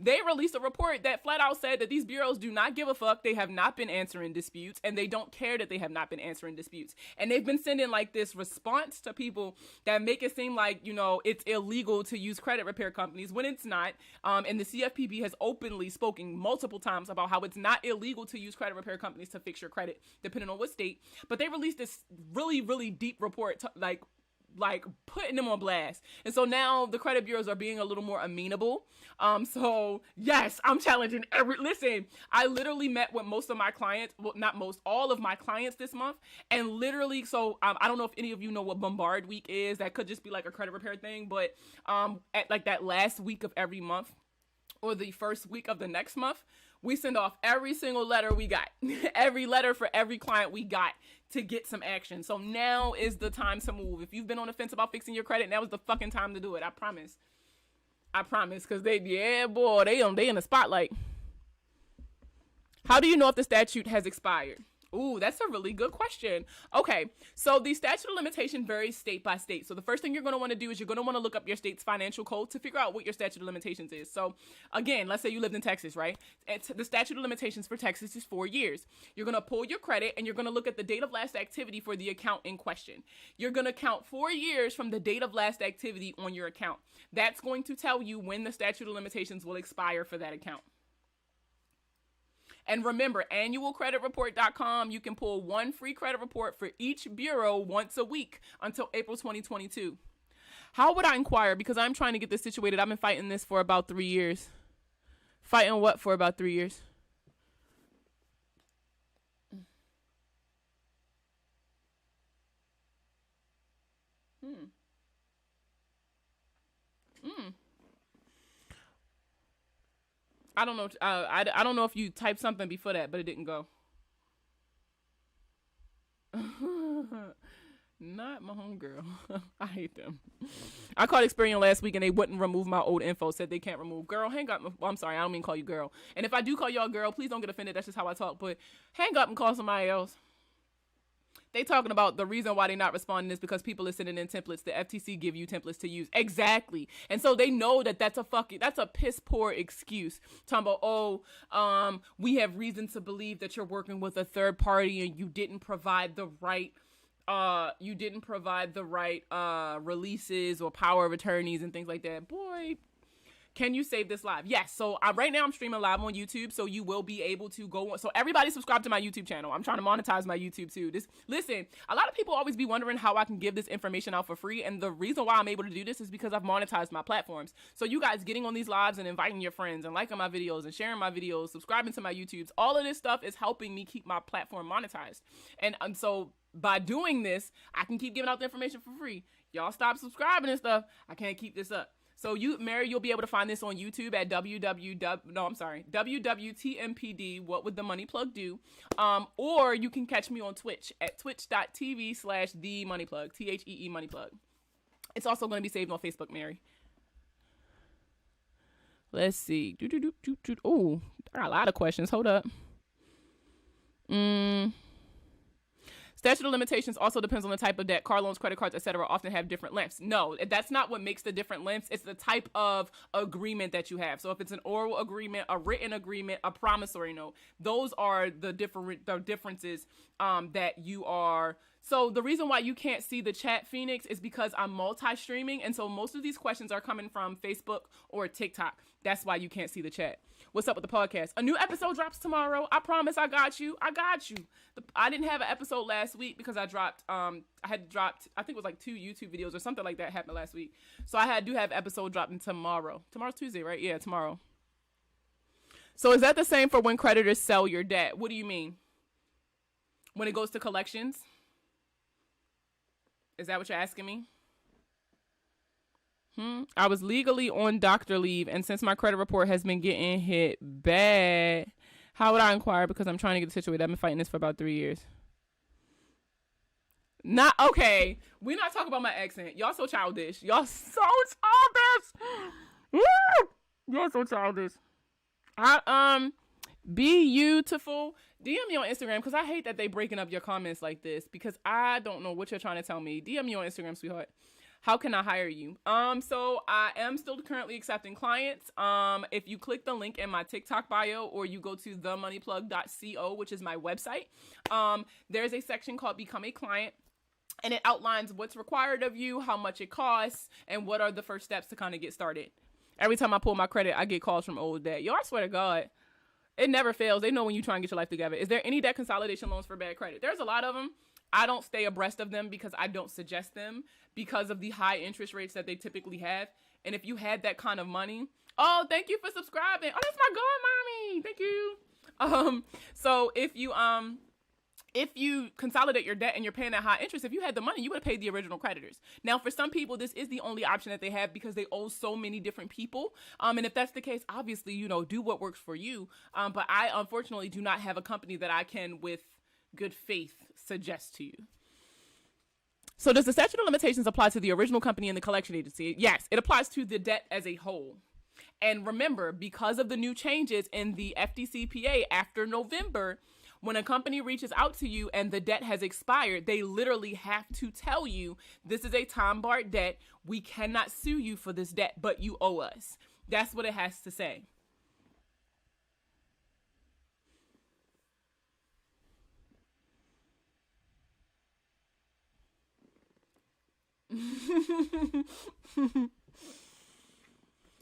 they released a report that flat out said that these bureaus do not give a fuck. They have not been answering disputes, and they don't care that they have not been answering disputes. And they've been sending like this response to people that make it seem like, it's illegal to use credit repair companies when it's not. And the CFPB has openly spoken multiple times about how it's not illegal to use credit repair companies to fix your credit, depending on what state. But they released this really, really deep report, like putting them on blast. And so now the credit bureaus are being a little more amenable. So yes, I'm challenging listen, I literally met with most of my clients, well, not most, all of my clients this month. And literally, so I don't know if any of you know what Bombard Week is. That could just be like a credit repair thing. But at like that last week of every month or the first week of the next month, we send off every single letter we got, every letter for every client we got to get some action. So now is the time to move. If you've been on the fence about fixing your credit, now is the fucking time to do it. I promise. Cause they in the spotlight. How do you know if the statute has expired? Ooh, that's a really good question. Okay, so the statute of limitation varies state by state. So the first thing you're going to want to do is you're going to want to look up your state's financial code to figure out what your statute of limitations is. So again, let's say you lived in Texas, right? The statute of limitations for Texas is 4 years. You're going to pull your credit and you're going to look at the date of last activity for the account in question. You're going to count 4 years from the date of last activity on your account. That's going to tell you when the statute of limitations will expire for that account. And remember, annualcreditreport.com, you can pull one free credit report for each bureau once a week until April 2022. How would I inquire? Because I'm trying to get this situated. I've been fighting this for about 3 years. Fighting what for about 3 years? I don't know. I don't know if you typed something before that, but it didn't go. Not my homegirl. I hate them. I called Experian last week and they wouldn't remove my old info. Said they can't remove. Girl, hang up. Well, I'm sorry. I don't mean call you girl. And if I do call y'all girl, please don't get offended. That's just how I talk. But hang up and call somebody else. They talking about the reason why they not responding is because people are sending in templates. The FTC give you templates to use. Exactly. And so they know that that's a piss poor excuse. Talking about, we have reason to believe that you're working with a third party and you didn't provide the right releases or power of attorneys and things like that. Boy, can you save this live? Yes. So right now I'm streaming live on YouTube, so you will be able to go on. So everybody subscribe to my YouTube channel. I'm trying to monetize my YouTube too. Listen, a lot of people always be wondering how I can give this information out for free. And the reason why I'm able to do this is because I've monetized my platforms. So you guys getting on these lives and inviting your friends and liking my videos and sharing my videos, subscribing to my YouTubes, all of this stuff is helping me keep my platform monetized. And so by doing this, I can keep giving out the information for free. Y'all stop subscribing and stuff. I can't keep this up. So Mary, you'll be able to find this on YouTube at WWTMPD, What Would the Money Plug Do? Or you can catch me on Twitch at twitch.tv/TheMoneyPlug, THEE Money Plug. It's also going to be saved on Facebook, Mary. Let's see. Oh, I got a lot of questions. Hold up. Statute of limitations also depends on the type of debt. Car loans, credit cards, etc. often have different lengths. No, that's not what makes the different lengths. It's the type of agreement that you have. So if it's an oral agreement, a written agreement, a promissory note, those are the differences that you are So the reason why you can't see the chat, Phoenix, is because I'm multi-streaming. And so most of these questions are coming from Facebook or TikTok. That's why you can't see the chat. What's up with the podcast? A new episode drops tomorrow. I promise I got you. I didn't have an episode last week because I had dropped, I think it was like 2 YouTube videos or something like that happened last week. So I do have episode dropping tomorrow. Tomorrow's Tuesday, right? Yeah, tomorrow. So is that the same for when creditors sell your debt? What do you mean? When it goes to collections? Is that what you're asking me? I was legally on doctor leave, and since my credit report has been getting hit bad, how would I inquire? Because I'm trying to get situated. I've been fighting this for about 3 years. Not okay. We're not talking about my accent. Y'all so childish. Y'all so childish. Y'all so childish. Beautiful. DM me on Instagram because I hate that they breaking up your comments like this because I don't know what you're trying to tell me. DM me on Instagram, sweetheart. How can I hire you? So I am still currently accepting clients. If you click the link in my TikTok bio or you go to themoneyplug.co, which is my website, there's a section called Become a Client. And it outlines what's required of you, how much it costs, and what are the first steps to kind of get started. Every time I pull my credit, I get calls from old dad. Yo, I swear to God, it never fails. They know when you try and get your life together. Is there any debt consolidation loans for bad credit? There's a lot of them. I don't stay abreast of them because I don't suggest them because of the high interest rates that they typically have. And if you had that kind of money, oh, thank you for subscribing. Oh, that's my god, mommy. Thank you. So if you consolidate your debt and you're paying that high interest, if you had the money, you would have paid the original creditors. Now, for some people, this is the only option that they have because they owe so many different people. And if that's the case, obviously, do what works for you. But I, unfortunately, do not have a company that I can, with good faith, suggest to you. So does the statute of limitations apply to the original company and the collection agency? Yes, it applies to the debt as a whole. And remember, because of the new changes in the FDCPA after November, when a company reaches out to you and the debt has expired, they literally have to tell you, this is a time-barred debt. We cannot sue you for this debt, but you owe us. That's what it has to say.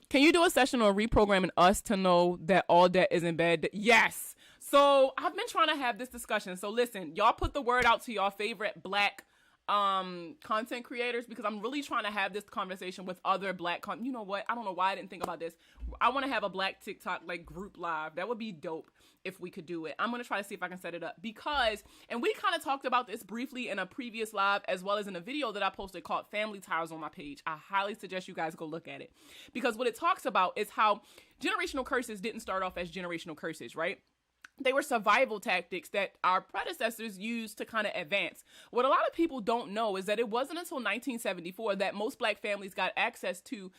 Can you do a session on reprogramming us to know that all debt isn't bad? Yes. So I've been trying to have this discussion. So listen, y'all put the word out to y'all favorite Black content creators because I'm really trying to have this conversation with other Black you know what? I don't know why I didn't think about this. I want to have a Black TikTok like group live. That would be dope if we could do it. I'm going to try to see if I can set it up because, and we kind of talked about this briefly in a previous live as well as in a video that I posted called Family Ties on my page. I highly suggest you guys go look at it because what it talks about is how generational curses didn't start off as generational curses, right? They were survival tactics that our predecessors used to kind of advance. What a lot of people don't know is that it wasn't until 1974 that most Black families got access to,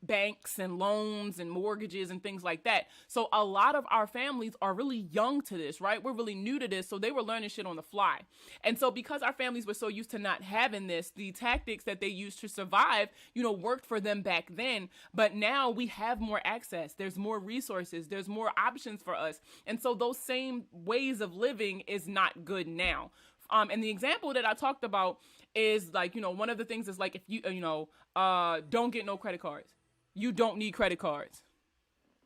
banks and loans and mortgages and things like that. So a lot of our families are really young to this, right? We're really new to this. So they were learning shit on the fly. And so because our families were so used to not having this, the tactics that they used to survive, worked for them back then. But now we have more access. There's more resources. There's more options for us. And so those same ways of living is not good now. And the example that I talked about is like, one of the things is like, if you, don't get no credit cards. You don't need credit cards.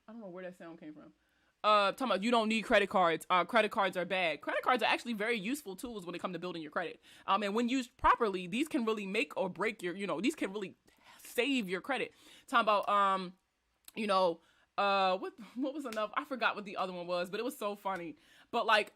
I don't know where that sound came from. Talking about you don't need credit cards. Credit cards are bad. Credit cards are actually very useful tools when it comes to building your credit. And when used properly, these can really make or break your, these can really save your credit. Talking about, what was enough? I forgot what the other one was, but it was so funny. But like,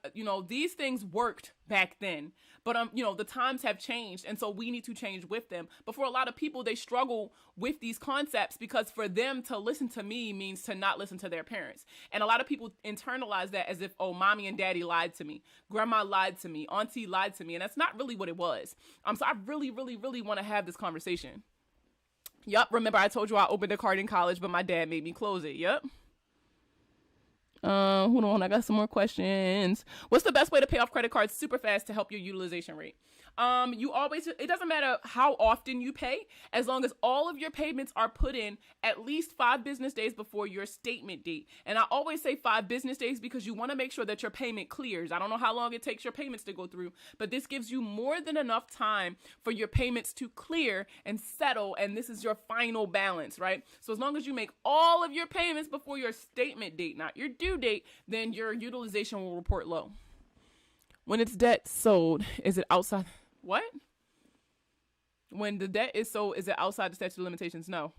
these things worked back then, but the times have changed. And so we need to change with them. But for a lot of people, they struggle with these concepts because for them to listen to me means to not listen to their parents. And a lot of people internalize that as if, oh, mommy and daddy lied to me. Grandma lied to me. Auntie lied to me. And that's not really what it was. So I really, really, really want to have this conversation. Yup. Remember, I told you I opened a card in college, but my dad made me close it. Yup. Hold on. I got some more questions. What's the best way to pay off credit cards super fast to help your utilization rate? It doesn't matter how often you pay, as long as all of your payments are put in at least 5 business days before your statement date. And I always say 5 business days because you want to make sure that your payment clears. I don't know how long it takes your payments to go through, but this gives you more than enough time for your payments to clear and settle. And this is your final balance, right? So as long as you make all of your payments before your statement date, not your due date, then your utilization will report low. When it's debt sold, is it outside? What? When the debt is sold, is it outside the statute of limitations? No.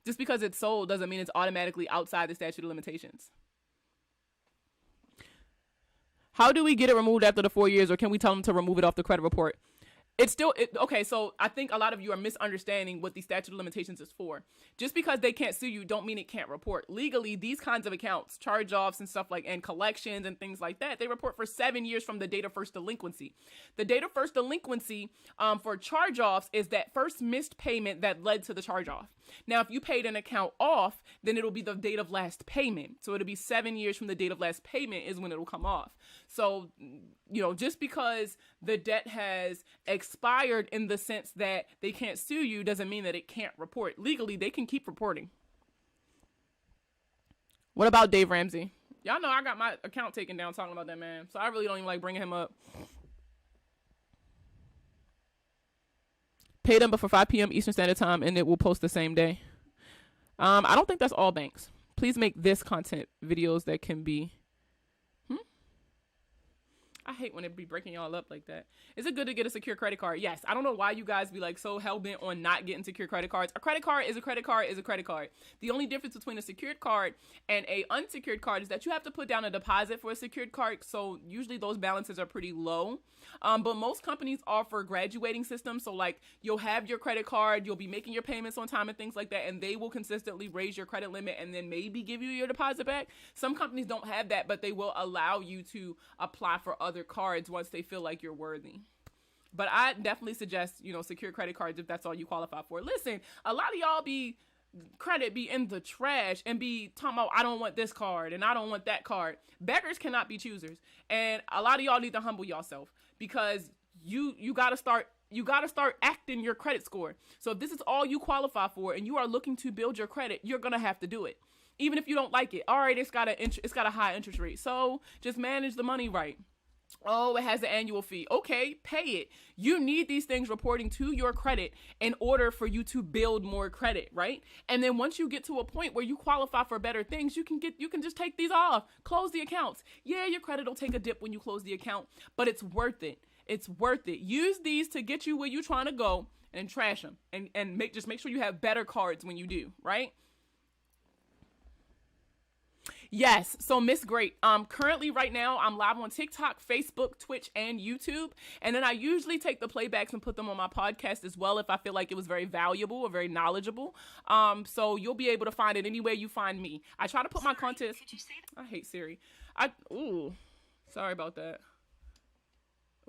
Just because it's sold doesn't mean it's automatically outside the statute of limitations. How do we get it removed after the 4 years, or can we tell them to remove it off the credit report? It's still, okay, so I think a lot of you are misunderstanding what the statute of limitations is for. Just because they can't sue you don't mean it can't report. Legally, these kinds of accounts, charge-offs and stuff like, and collections and things like that, they report for 7 years from the date of first delinquency. The date of first delinquency for charge-offs is that first missed payment that led to the charge-off. Now, if you paid an account off, then it'll be the date of last payment. So it'll be 7 years from the date of last payment is when it'll come off. So, just because the debt has expired in the sense that they can't sue you doesn't mean that it can't report. Legally, they can keep reporting. What about Dave Ramsey? Y'all know I got my account taken down talking about that man. So I really don't even like bringing him up. Pay them before 5 p.m. Eastern Standard Time, and it will post the same day. I don't think that's all banks. Please make this content videos that can be... I hate when it be breaking y'all up like that. Is it good to get a secure credit card? Yes. I don't know why you guys be like so hell-bent on not getting secure credit cards. A credit card is a credit card is a credit card. The only difference between a secured card and a unsecured card is that you have to put down a deposit for a secured card. So usually those balances are pretty low. But most companies offer graduating systems. So like you'll have your credit card, you'll be making your payments on time and things like that, and they will consistently raise your credit limit and then maybe give you your deposit back. Some companies don't have that, but they will allow you to apply for other cards once they feel like you're worthy. But I definitely suggest, secure credit cards if that's all you qualify for. Listen, a lot of y'all be in the trash and be talking about, I don't want this card and I don't want that card. Beggars cannot be choosers. And a lot of y'all need to humble yourself because you gotta start acting your credit score. So if this is all you qualify for and you are looking to build your credit, you're gonna have to do it. Even if you don't like it. All right, it's got a high interest rate. So just manage the money right. Oh, it has an annual fee. Okay, pay it. You need these things reporting to your credit in order for you to build more credit, right? And then once you get to a point where you qualify for better things, you can just take these off, close the accounts. Yeah, your credit will take a dip when you close the account, but it's worth it. It's worth it. Use these to get you where you're trying to go and trash them and make sure you have better cards when you do, right? Yes. So Miss Great, currently right now I'm live on TikTok, Facebook, Twitch, and YouTube. And then I usually take the playbacks and put them on my podcast as well if I feel like it was very valuable or very knowledgeable. So you'll be able to find it anywhere you find me. I try to put my content. I hate Siri. Sorry about that.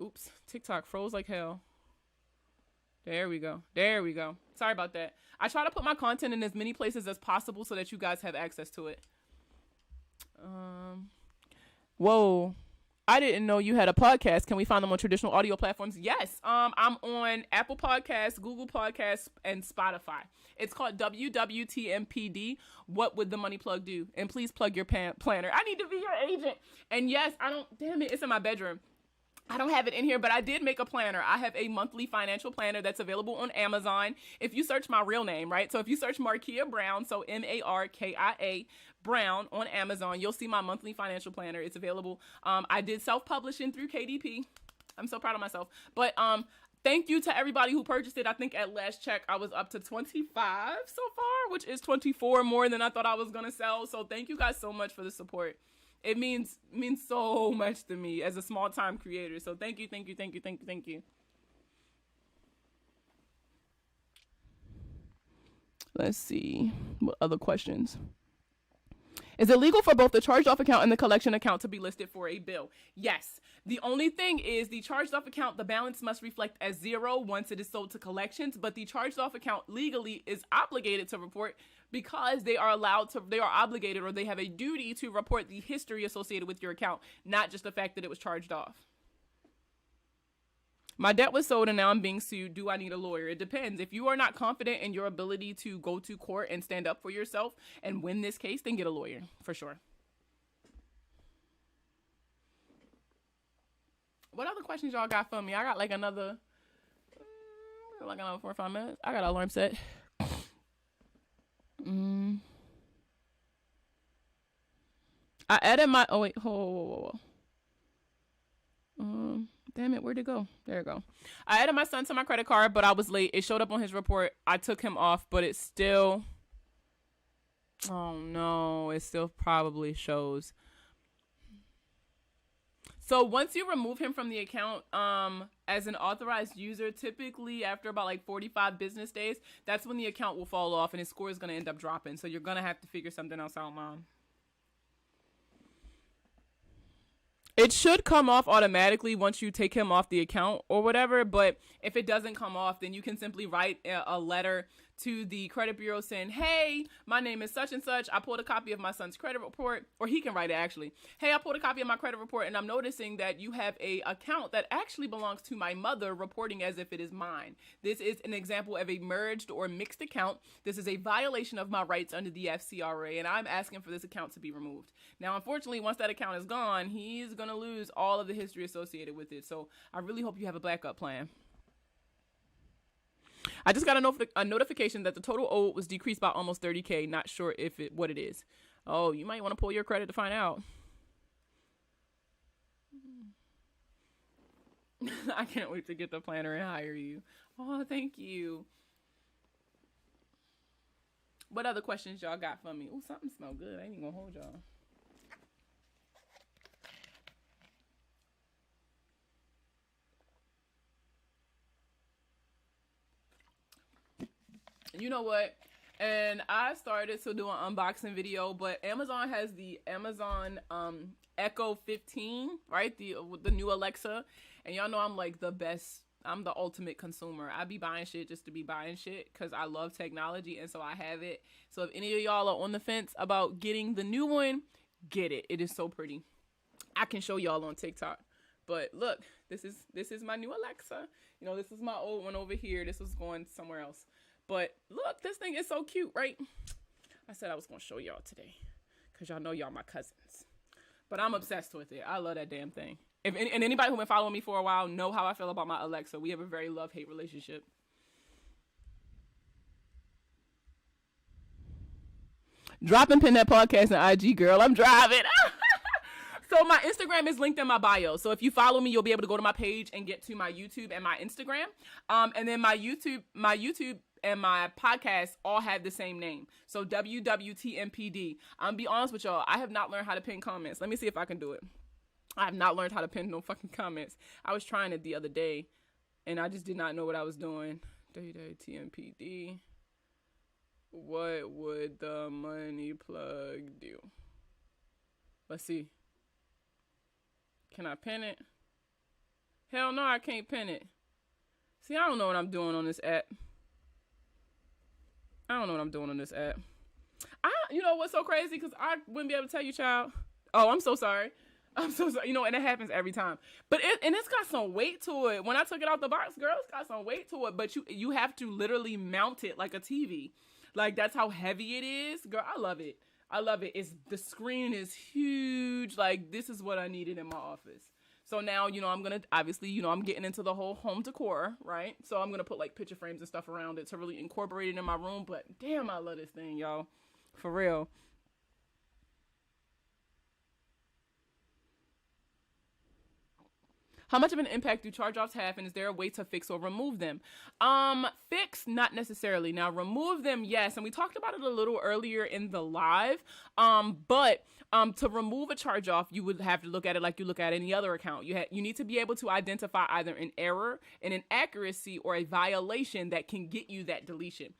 Oops. TikTok froze like hell. There we go. Sorry about that. I try to put my content in as many places as possible so that you guys have access to it. Whoa, I didn't know you had a podcast. Can we find them on traditional audio platforms? Yes. I'm on Apple Podcasts, Google Podcasts, and Spotify. It's called WWTMPD. What would the money plug do? And please plug your planner. I need to be your agent. And yes, it's in my bedroom. I don't have it in here, but I did make a planner. I have a monthly financial planner that's available on Amazon. If you search my real name, right? So if you search Markia Brown, so Markia Brown on Amazon, you'll see my monthly financial planner. It's available. I did self-publishing through KDP. I'm so proud of myself. But thank you to everybody who purchased it. I think at last check, I was up to 25 so far, which is 24 more than I thought I was going to sell. So thank you guys so much for the support. It means so much to me as a small time creator. So thank you. Let's see. What other questions? Is it legal for both the charged-off account and the collection account to be listed for a bill? Yes. The only thing is the charged-off account, the balance must reflect as 0 once it is sold to collections, but the charged-off account legally is obligated to report because they are obligated or they have a duty to report the history associated with your account, not just the fact that it was charged off. My debt was sold and now I'm being sued. Do I need a lawyer? It depends. If you are not confident in your ability to go to court and stand up for yourself and win this case, then get a lawyer for sure. What other questions y'all got for me? I got like another 4 or 5 minutes. I got an alarm set. I added my, oh wait, hold. Damn it, where'd it go? There it go. I added my son to my credit card, but I was late. It showed up on his report. I took him off, but it still, oh no, it still probably shows. So once you remove him from the account, as an authorized user, typically after about like 45 business days, that's when the account will fall off and his score is going to end up dropping. So you're going to have to figure something else out, Mom. It should come off automatically once you take him off the account or whatever. But if it doesn't come off, then you can simply write a letter to the credit bureau saying, hey, my name is such and such. I pulled a copy of my son's credit report, or he can write it actually. Hey, I pulled a copy of my credit report and I'm noticing that you have a account that actually belongs to my mother reporting as if it is mine. This is an example of a merged or mixed account. This is a violation of my rights under the FCRA and I'm asking for this account to be removed. Now, unfortunately, once that account is gone, he's going to lose all of the history associated with it. So I really hope you have a backup plan. I just got a notification that the total owed was decreased by almost $30,000. Not sure what it is. Oh, you might want to pull your credit to find out. I can't wait to get the planner and hire you. Oh, thank you. What other questions y'all got for me? Oh, something smell good. I ain't even gonna hold y'all. You know what? And I started to do an unboxing video, but Amazon has the Amazon Echo 15, right? The new Alexa. And y'all know I'm like the best. I'm the ultimate consumer. I be buying shit just to be buying shit because I love technology, and so I have it. So if any of y'all are on the fence about getting the new one, get it. It is so pretty. I can show y'all on TikTok. But look, this is my new Alexa. You know, this is my old one over here. This was going somewhere else. But look, this thing is so cute, right? I said I was going to show y'all today because y'all know y'all my cousins. But I'm obsessed with it. I love that damn thing. And anybody who's been following me for a while know how I feel about my Alexa. We have a very love-hate relationship. Drop and pin that podcast on IG, girl. I'm driving. So my Instagram is linked in my bio. So if you follow me, you'll be able to go to my page and get to my YouTube and my Instagram. And then my YouTube and my podcast all have the same name. So WWTMPD. I'm be honest with y'all. I have not learned how to pin comments. Let me see if I can do it. I have not learned how to pin no fucking comments. I was trying it the other day and I just did not know what I was doing. WWTMPD. What would the money plug do? Let's see. Can I pin it? Hell no, I can't pin it. See, I don't know what I'm doing on this app. You know what's so crazy? Because I wouldn't be able to tell you, child. Oh, I'm so sorry. I'm so sorry. You know, and it happens every time. But it's got some weight to it. When I took it out the box, girl, it's got some weight to it. But you have to literally mount it like a TV. Like, that's how heavy it is. Girl, I love it. The screen is huge. Like, this is what I needed in my office. So now, you know, I'm going to, obviously, you know, I'm getting into the whole home decor, right? So I'm going to put like picture frames and stuff around it to really incorporate it in my room. But damn, I love this thing, y'all. For real. How much of an impact do charge-offs have, and is there a way to fix or remove them? Fix, not necessarily. Now, remove them, yes. And we talked about it a little earlier in the live. But to remove a charge-off, you would have to look at it like you look at any other account. You need to be able to identify either an error, an inaccuracy, or a violation that can get you that deletion.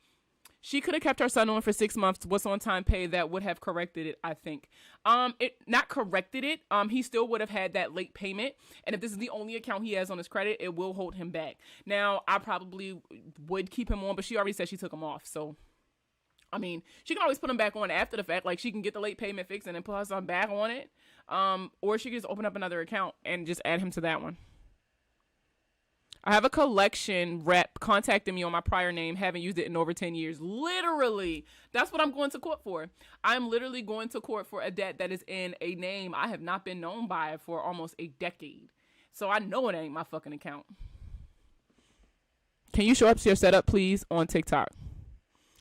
She could have kept her son on for 6 months. What's on time pay that would have corrected it, I think. It not corrected it. He still would have had that late payment. And if this is the only account he has on his credit, it will hold him back. Now, I probably would keep him on, but she already said she took him off. So, I mean, she can always put him back on after the fact. Like, she can get the late payment fixed and then put her son back on it. Or she can just open up another account and just add him to that one. I have a collection rep contacting me on my prior name, haven't used it in over 10 years. Literally, that's what I'm going to court for. I'm literally going to court for a debt that is in a name I have not been known by for almost a decade. So I know it ain't my fucking account. Can you show up to your setup, please, on TikTok?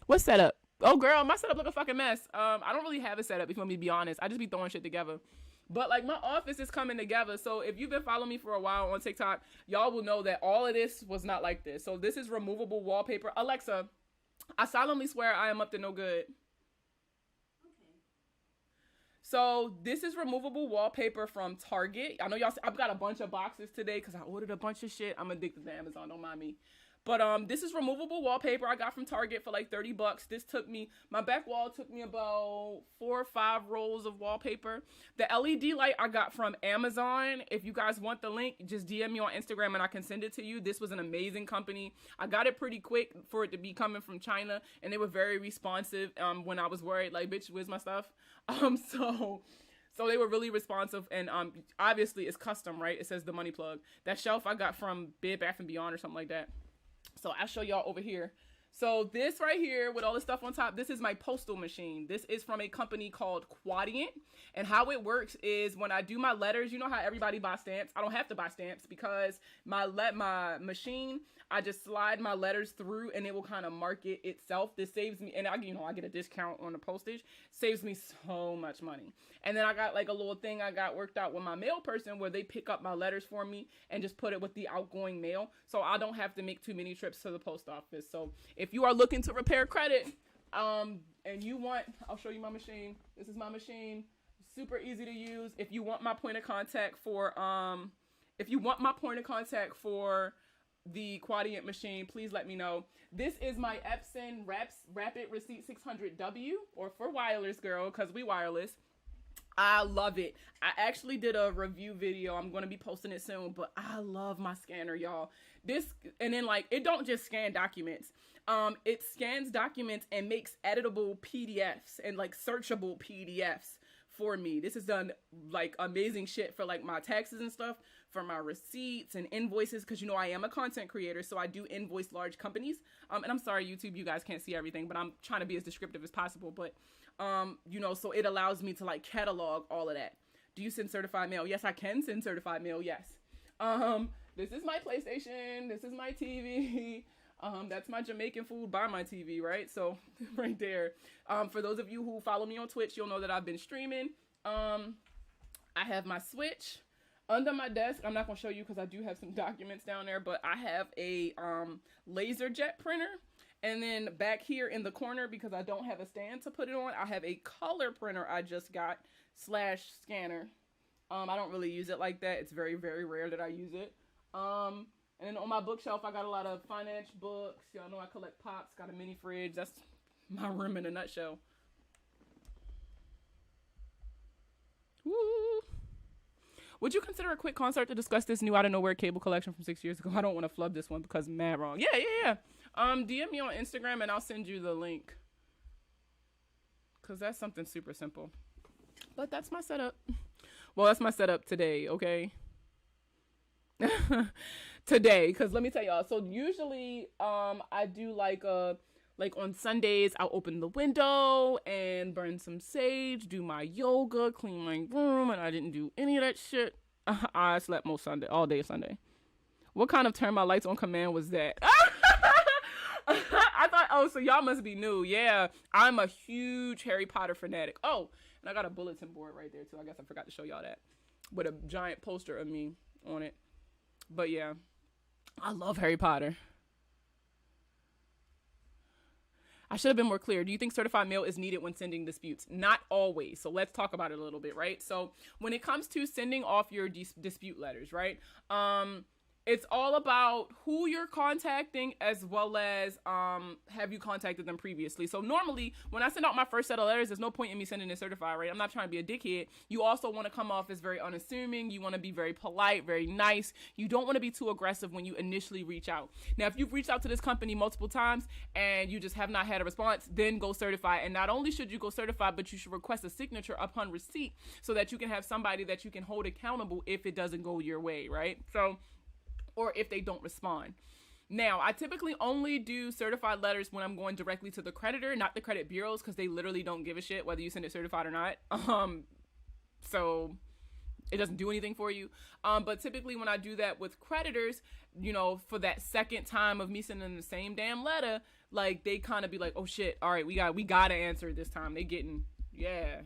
What setup? Oh, girl, my setup look a fucking mess. I don't really have a setup, if you want me to be honest. I just be throwing shit together. But, like, my office is coming together. So if you've been following me for a while on TikTok, y'all will know that all of this was not like this. So this is removable wallpaper. Alexa, I solemnly swear I am up to no good. So this is removable wallpaper from Target. I know y'all see, I've got a bunch of boxes today because I ordered a bunch of shit. I'm addicted to Amazon, don't mind me. But this is removable wallpaper I got from Target for like $30. This took me, my back wall took me about 4 or 5 rolls of wallpaper. The LED light I got from Amazon. If you guys want the link, just DM me on Instagram and I can send it to you. This was an amazing company. I got it pretty quick for it to be coming from China, and they were very responsive when I was worried, like, bitch, where's my stuff? So they were really responsive, and obviously it's custom, right? It says the money plug. That shelf I got from Bed Bath & Beyond or something like that. So I'll show y'all over here. So this right here with all the stuff on top, this is my postal machine. This is from a company called Quadient. And how it works is when I do my letters, you know how everybody buys stamps? I don't have to buy stamps because my machine, I just slide my letters through and it will kind of mark it itself. This saves me, and I get a discount on the postage. Saves me so much money. And then I got like a little thing I got worked out with my mail person where they pick up my letters for me and just put it with the outgoing mail. So I don't have to make too many trips to the post office. So if you are looking to repair credit, and you want, I'll show you my machine. This is my machine. Super easy to use. If you want my point of contact for, the Quadient machine, please let me know. This is my Epson Rapid Receipt 600W, or for wireless, girl, because we wireless. I love it. I actually did a review video. I'm going to be posting it soon, but I love my scanner, y'all. And then like, it don't just scan documents. It scans documents and makes editable PDFs and like searchable PDFs for me. This has done like amazing shit for like my taxes and stuff, for my receipts and invoices, because you know I am a content creator, so I do invoice large companies. And I'm sorry, YouTube, you guys can't see everything, but I'm trying to be as descriptive as possible. But so it allows me to like catalog all of that. Do you send certified mail? Yes, I can send certified mail. Yes. This is my PlayStation. This is my TV. That's my Jamaican food by my TV, right? So right there. For those of you who follow me on Twitch, you'll know that I've been streaming. I have my Switch under my desk. I'm not going to show you because I do have some documents down there, but I have a laser jet printer. And then back here in the corner, because I don't have a stand to put it on, I have a color printer I just got / scanner. I don't really use it like that. It's very, very rare that I use it. And then on my bookshelf, I got a lot of finance books. Y'all know I collect pops, got a mini fridge. That's my room in a nutshell. Woo. Would you consider a quick concert to discuss this new out of nowhere cable collection from 6 years ago? I don't want to flub this one because I'm mad wrong. Yeah. DM me on Instagram and I'll send you the link. Because that's something super simple. But that's my setup. Well, that's my setup today, okay? Today, because let me tell y'all. So usually I do like on Sundays, I'll open the window and burn some sage, do my yoga, clean my room, and I didn't do any of that shit. I slept all day Sunday. What kind of turn my lights on command was that? I thought, so y'all must be new. Yeah, I'm a huge Harry Potter fanatic. Oh, and I got a bulletin board right there too. I guess I forgot to show y'all that. With a giant poster of me on it. But yeah, I love Harry Potter. I should have been more clear. Do you think certified mail is needed when sending disputes? Not always. So let's talk about it a little bit, right? So when it comes to sending off your dispute letters, right? It's all about who you're contacting as well as have you contacted them previously. So normally when I send out my first set of letters, there's no point in me sending it certified, right? I'm not trying to be a dickhead. You also want to come off as very unassuming. You want to be very polite, very nice. You don't want to be too aggressive when you initially reach out. Now, if you've reached out to this company multiple times and you just have not had a response, then go certified. And not only should you go certified, but you should request a signature upon receipt so that you can have somebody that you can hold accountable if it doesn't go your way, right? So or if they don't respond. Now, I typically only do certified letters when I'm going directly to the creditor, not the credit bureaus, because they literally don't give a shit whether you send it certified or not. So it doesn't do anything for you. But typically when I do that with creditors, you know, for that second time of me sending the same damn letter, like they kind of be like, oh shit, all right, we got to answer it this time. They getting, yeah.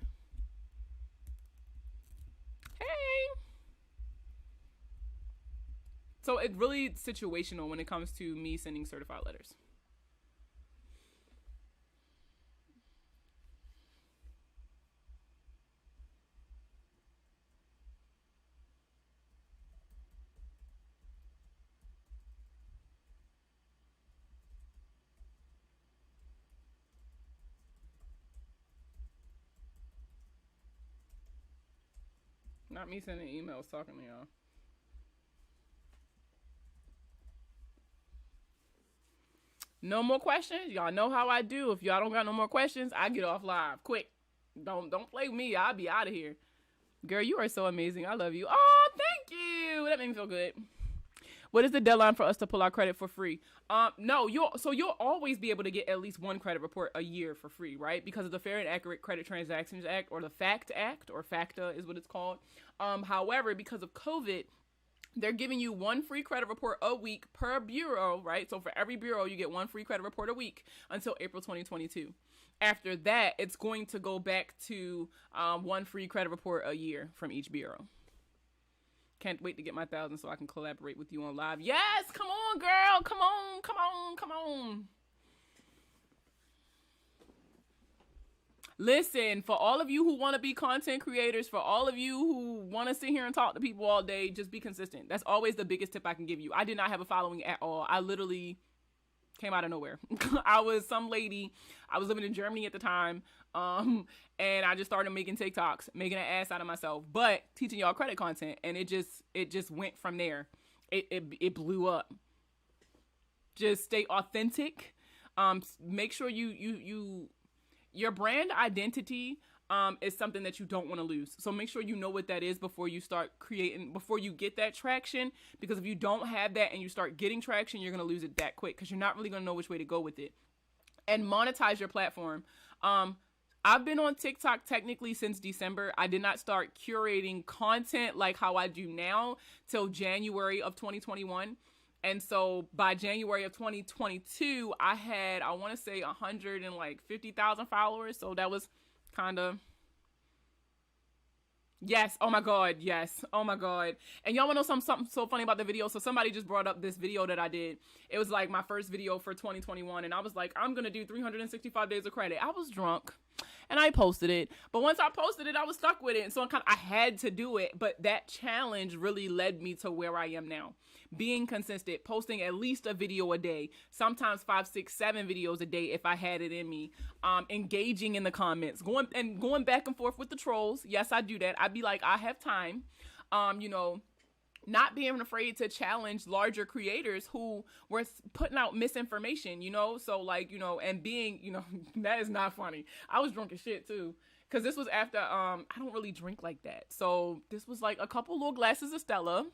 Hey. So it's really situational when it comes to me sending certified letters. Not me sending emails talking to y'all. No more questions? Y'all know how I do. If y'all don't got no more questions, I get off live. Quick. Don't play with me. I'll be out of here. Girl, you are so amazing. I love you. Oh, thank you. That made me feel good. What is the deadline for us to pull our credit for free? No, you'll always be able to get at least one credit report a year for free, right? Because of the Fair and Accurate Credit Transactions Act, or the FACT Act, or FACTA is what it's called. However, because of COVID, they're giving you one free credit report a week per bureau, right? So for every bureau, you get one free credit report a week until April 2022. After that, it's going to go back to one free credit report a year from each bureau. Can't wait to get my 1,000 so I can collaborate with you on live. Yes, come on, girl. Come on, come on, come on. Listen, for all of you who want to be content creators, for all of you who want to sit here and talk to people all day, just be consistent. That's always the biggest tip I can give you. I did not have a following at all. I literally came out of nowhere. I was some lady. I was living in Germany at the time. And I just started making TikToks, making an ass out of myself, but teaching y'all credit content. And it just went from there. It blew up. Just stay authentic. Make sure your brand identity is something that you don't want to lose. So make sure you know what that is before you start creating, before you get that traction. Because if you don't have that and you start getting traction, you're going to lose it that quick because you're not really going to know which way to go with it. And monetize your platform. I've been on TikTok technically since December. I did not start curating content like how I do now till January of 2021. And so by January of 2022, I had, I want to say 150,000 followers. So that was kind of, yes. Oh my God. Yes. Oh my God. And y'all want to know something so funny about the video? So somebody just brought up this video that I did. It was like my first video for 2021. And I was like, I'm going to do 365 days of credit. I was drunk and I posted it. But once I posted it, I was stuck with it. And so I had to do it. But that challenge really led me to where I am now. Being consistent, posting at least a video a day, sometimes 5, 6, 7 videos a day if I had it in me, engaging in the comments, going back and forth with the trolls. Yes, I do that. I'd be like, I have time, not being afraid to challenge larger creators who were putting out misinformation, so like, and being, that is not funny. I was drunk as shit too. Cause this was after, I don't really drink like that. So this was like a couple little glasses of Stella,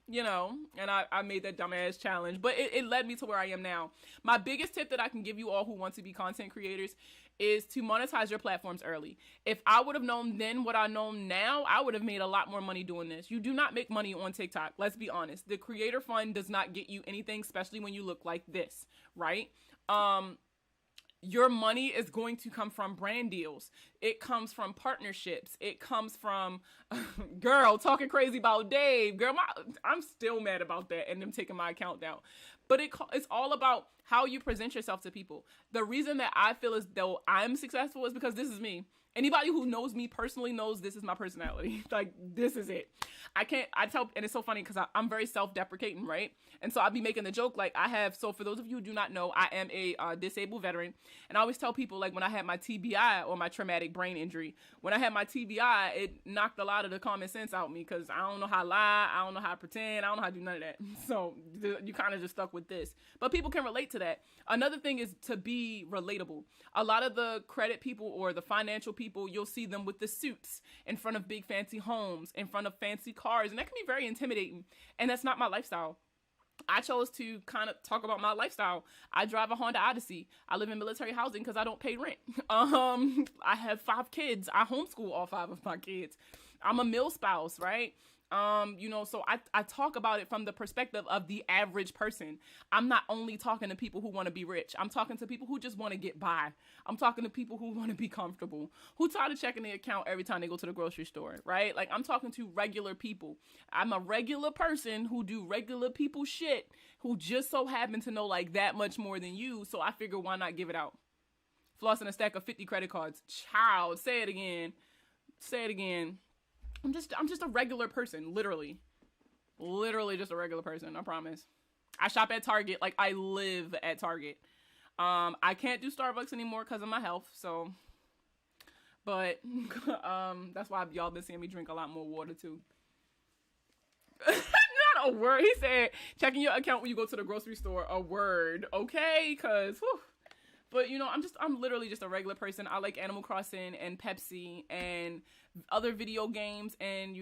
and I made that dumbass challenge, but it led me to where I am now. My biggest tip that I can give you all who want to be content creators is to monetize your platforms early. If I would have known then what I know now, I would have made a lot more money doing this. You do not make money on TikTok. Let's be honest. The creator fund does not get you anything, especially when you look like this, right? Your money is going to come from brand deals. It comes from partnerships. It comes from, girl, talking crazy about Dave. Girl, I'm still mad about that and them taking my account down. But it's all about how you present yourself to people. The reason that I feel as though I'm successful is because this is me. Anybody who knows me personally knows this is my personality. Like, this is it. I tell, and it's so funny because I'm very self-deprecating, right? And so I'll be making the joke, like so for those of you who do not know, I am a disabled veteran. And I always tell people, like, when I had my TBI, or my traumatic brain injury, when I had my TBI, it knocked a lot of the common sense out of me because I don't know how to lie, I don't know how to pretend, I don't know how to do none of that. So you kind of just stuck with this. But people can relate to that. Another thing is to be relatable. A lot of the credit people or the financial people, you'll see them with the suits in front of big fancy homes, in front of fancy cars, and that can be very intimidating. And that's not my lifestyle. I chose to kind of talk about my lifestyle. I drive a Honda Odyssey. I live in military housing because I don't pay rent. I have 5 kids. I homeschool all 5 of my kids. I'm a mill spouse, right? So I talk about it from the perspective of the average person. I'm not only talking to people who want to be rich. I'm talking to people who just want to get by. I'm talking to people who want to be comfortable, who tired of checking the account every time they go to the grocery store, right? Like, I'm talking to regular people. I'm a regular person who do regular people shit, who just so happen to know like that much more than you. So I figure, why not give it out? Flossing a stack of 50 credit cards. Child, say it again. Say it again. I'm just a regular person, literally just a regular person. I promise. I shop at Target. Like, I live at Target. I can't do Starbucks anymore because of my health. So, but, that's why y'all been seeing me drink a lot more water too. Not a word. He said, checking your account when you go to the grocery store, a word. Okay. Cause, whew. But, I'm literally just a regular person. I like Animal Crossing and Pepsi and other video games. And,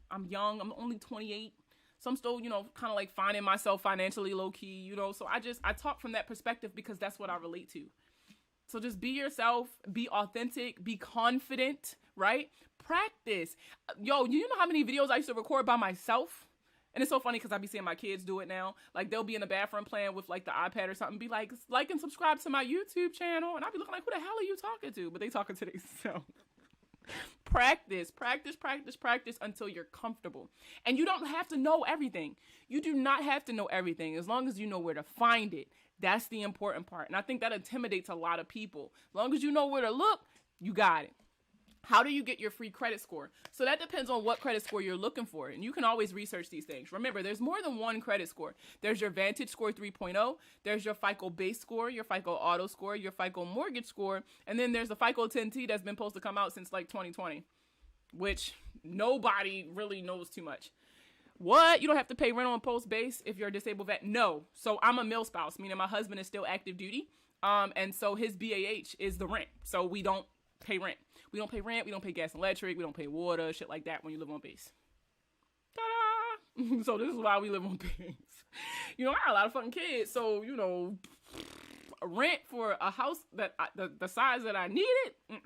I'm young. I'm only 28. So I'm still, kind of like finding myself financially low key, So I talk from that perspective because that's what I relate to. So just be yourself, be authentic, be confident, right? Practice. Yo, you know how many videos I used to record by myself? And it's so funny because I be seeing my kids do it now. Like, they'll be in the bathroom playing with like the iPad or something, be like and subscribe to my YouTube channel. And I'll be looking like, who the hell are you talking to? But they talking to themselves. Practice until you're comfortable. And you don't have to know everything. You do not have to know everything, as long as you know where to find it. That's the important part. And I think that intimidates a lot of people. As long as you know where to look, you got it. How do you get your free credit score? So that depends on what credit score you're looking for. And you can always research these things. Remember, there's more than one credit score. There's your Vantage Score 3.0. There's your FICO Base Score, your FICO Auto Score, your FICO Mortgage Score. And then there's the FICO 10T that's been supposed to come out since like 2020, which nobody really knows too much. What? You don't have to pay rent on post base if you're a disabled vet? No. So I'm a mill spouse, meaning my husband is still active duty. And so his BAH is the rent. So we don't pay rent. We don't pay rent. We don't pay gas and electric. We don't pay water, shit like that when you live on base. Ta-da! So this is why we live on base. I got a lot of fucking kids. So, rent for a house that the size that I needed,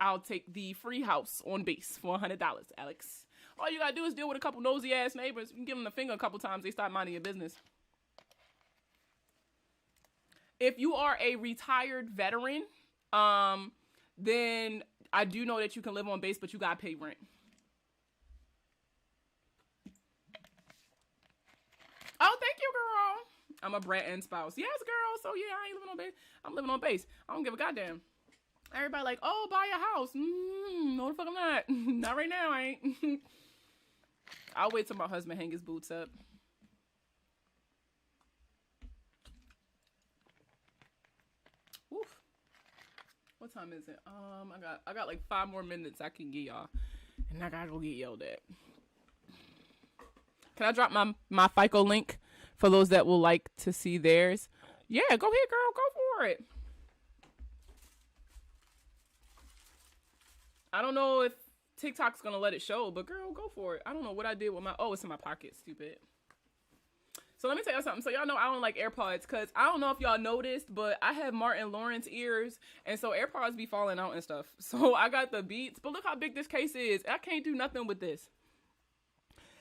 I'll take the free house on base for $100, Alex. All you gotta do is deal with a couple nosy ass neighbors. You can give them the finger a couple times. They start minding your business. If you are a retired veteran, then I do know that you can live on base, but you gotta pay rent. Oh, thank you, girl. I'm a brat and spouse. Yes, girl. So yeah, I ain't living on base. I'm living on base. I don't give a goddamn. Everybody like, oh, buy a house. No, the fuck I'm not. Not right now, I ain't. I'll wait till my husband hang his boots up. Oof. What time is it? I got like 5 more minutes I can give y'all, and I gotta go get yelled at. Can I drop my FICO link for those that will like to see theirs? Yeah, go ahead, girl. Go for it. I don't know if TikTok's gonna let it show, but girl, go for it. I don't know what I did with my, it's in my pocket, stupid. So let me tell y'all something. So y'all know I don't like AirPods because I don't know if y'all noticed, but I have Martin Lawrence ears, and so AirPods be falling out and stuff. So I got the Beats, but look how big this case is. I can't do nothing with this.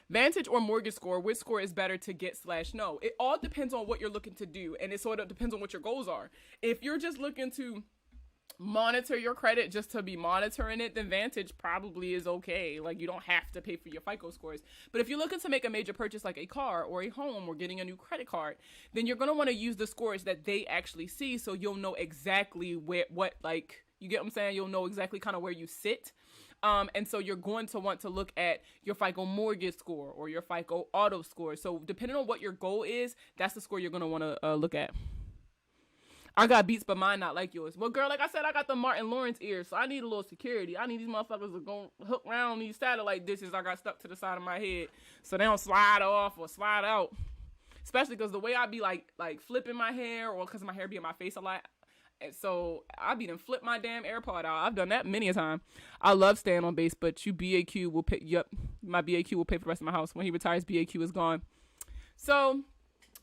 Vantage or mortgage score, which score is better to get / no? It all depends on what you're looking to do, and it sort of depends on what your goals are. If you're just looking to monitor your credit just to be monitoring it, then Vantage probably is okay. Like, you don't have to pay for your FICO scores. But if you're looking to make a major purchase like a car or a home or getting a new credit card, then you're going to want to use the scores that they actually see, so you'll know exactly you get what I'm saying? You'll know exactly kind of where you sit. And so you're going to want to look at your FICO mortgage score or your FICO auto score. So depending on what your goal is, that's the score you're going to want to look at. I got Beats, but mine not like yours. Well, girl, like I said, I got the Martin Lawrence ears, so I need a little security. I need these motherfuckers to go hook around these satellite dishes I got stuck to the side of my head so they don't slide off or slide out. Especially because the way I be like flipping my hair, or because my hair be in my face a lot. And so I be done flip my damn AirPod out. I've done that many a time. I love staying on base, but you BAQ will pick you up. My BAQ will pay for the rest of my house. When he retires, BAQ is gone. So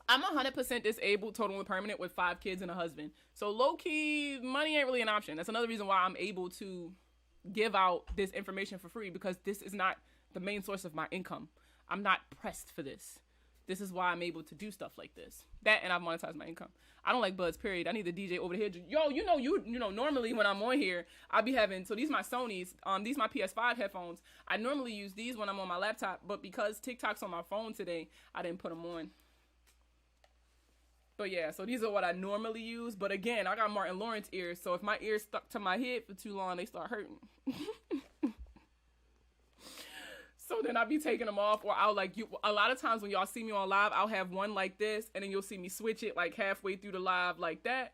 I'm 100% disabled, total and permanent, with 5 kids and a husband. So low key, money ain't really an option. That's another reason why I'm able to give out this information for free, because this is not the main source of my income. I'm not pressed for this. This is why I'm able to do stuff like this. That, and I've monetized my income. I don't like buzz, period. I need the DJ over here. Yo, you know, normally when I'm on here, I'll be having, so these my Sony's, these my PS5 headphones. I normally use these when I'm on my laptop, but because TikTok's on my phone today, I didn't put them on. But yeah, so these are what I normally use. But again, I got Martin Lawrence ears, so if my ears stuck to my head for too long, they start hurting. So then I'll be taking them off, or I'll a lot of times when y'all see me on live, I'll have one like this, and then you'll see me switch it like halfway through the live like that.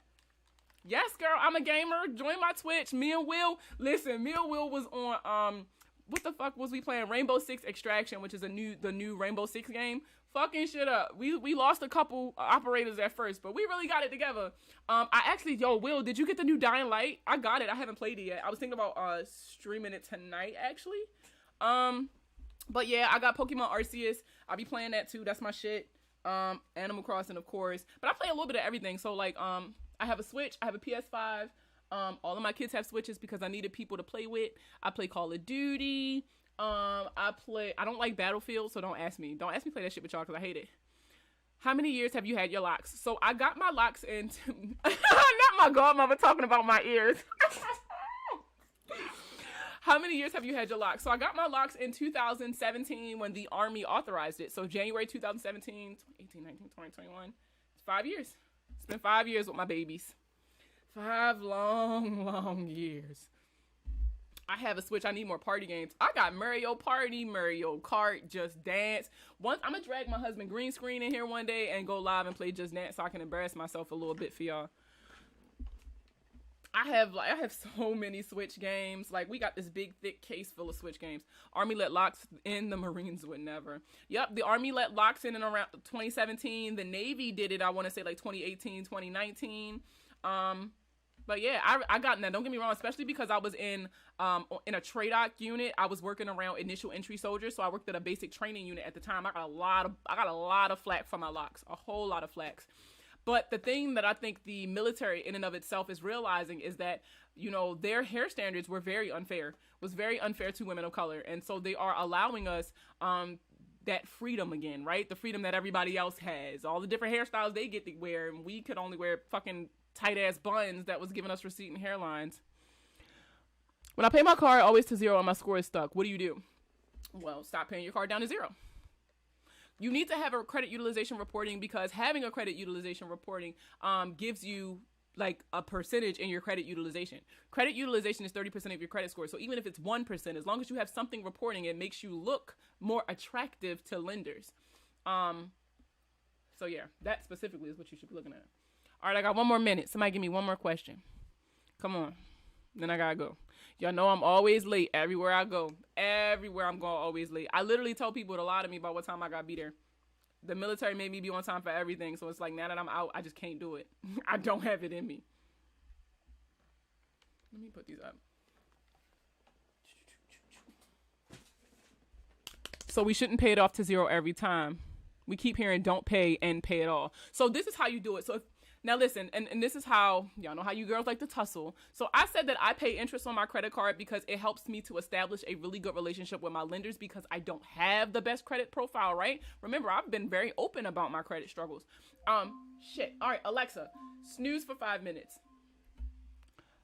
Yes, girl, I'm a gamer. Join my Twitch. Me and Will was on, what the fuck was we playing? Rainbow Six Extraction, which is the new Rainbow Six game. Fucking shit up. We lost a couple operators at first, but we really got it together. Will, did you get the new Dying Light? I got it. I haven't played it yet. I was thinking about streaming it tonight, actually. But yeah, I got Pokemon Arceus. I'll be playing that too. That's my shit. Animal Crossing, of course. But I play a little bit of everything. So like, I have a Switch. I have a PS5. All of my kids have Switches because I needed people to play with. I play Call of Duty. I don't like Battlefield, so don't ask me to play that shit with y'all because I hate it. How many years have you had your locks? So I got my locks in, not my godmother talking about my ears. How many years have you had your locks? So I got my locks in 2017 when the Army authorized it. So January 2017, 18, 19, 20, 21. It's 5 years. It's been 5 years with my babies. 5 long, long years. I have a Switch. I need more party games. I got Mario Party, Mario Kart, Just Dance. I'm going to drag my husband green screen in here one day and go live and play Just Dance so I can embarrass myself a little bit for y'all. I have so many Switch games. Like, we got this big, thick case full of Switch games. Army let locks in. The Marines would never. Yep, the Army let locks in around 2017. The Navy did it, I want to say, like 2018, 2019. But yeah, I got in that. Don't get me wrong, especially because I was in a TRADOC unit. I was working around initial entry soldiers, so I worked at a basic training unit at the time. I got a lot of flack for my locks, a whole lot of flacks. But the thing that I think the military in and of itself is realizing is that, you know, their hair standards were very unfair to women of color. And so they are allowing us that freedom again, right? The freedom that everybody else has, all the different hairstyles they get to wear. And we could only wear fucking tight ass buns that was giving us receding hairlines. When I pay my card always to 0 and my score is stuck, what do you do? Well, stop paying your card down to 0. You need to have a credit utilization reporting, because having a credit utilization reporting gives you like a percentage in your credit utilization. Credit utilization is 30% of your credit score. So even if it's 1%, as long as you have something reporting, it makes you look more attractive to lenders. So yeah, that specifically is what you should be looking at. All right, I got 1 more minute. Somebody give me 1 more question. Come on. Then I gotta go. Y'all know I'm always late everywhere I go. Everywhere I'm going, always late. I literally tell people to lie to me about what time I gotta be there. The military made me be on time for everything, so it's like now that I'm out, I just can't do it. I don't have it in me. Let me put these up. So we shouldn't pay it off to 0 every time. We keep hearing don't pay and pay it all. So this is how you do it. So if now listen, and this is how, y'all know how you girls like to tussle. So I said that I pay interest on my credit card because it helps me to establish a really good relationship with my lenders, because I don't have the best credit profile, right? Remember, I've been very open about my credit struggles. All right, Alexa, snooze for 5 minutes.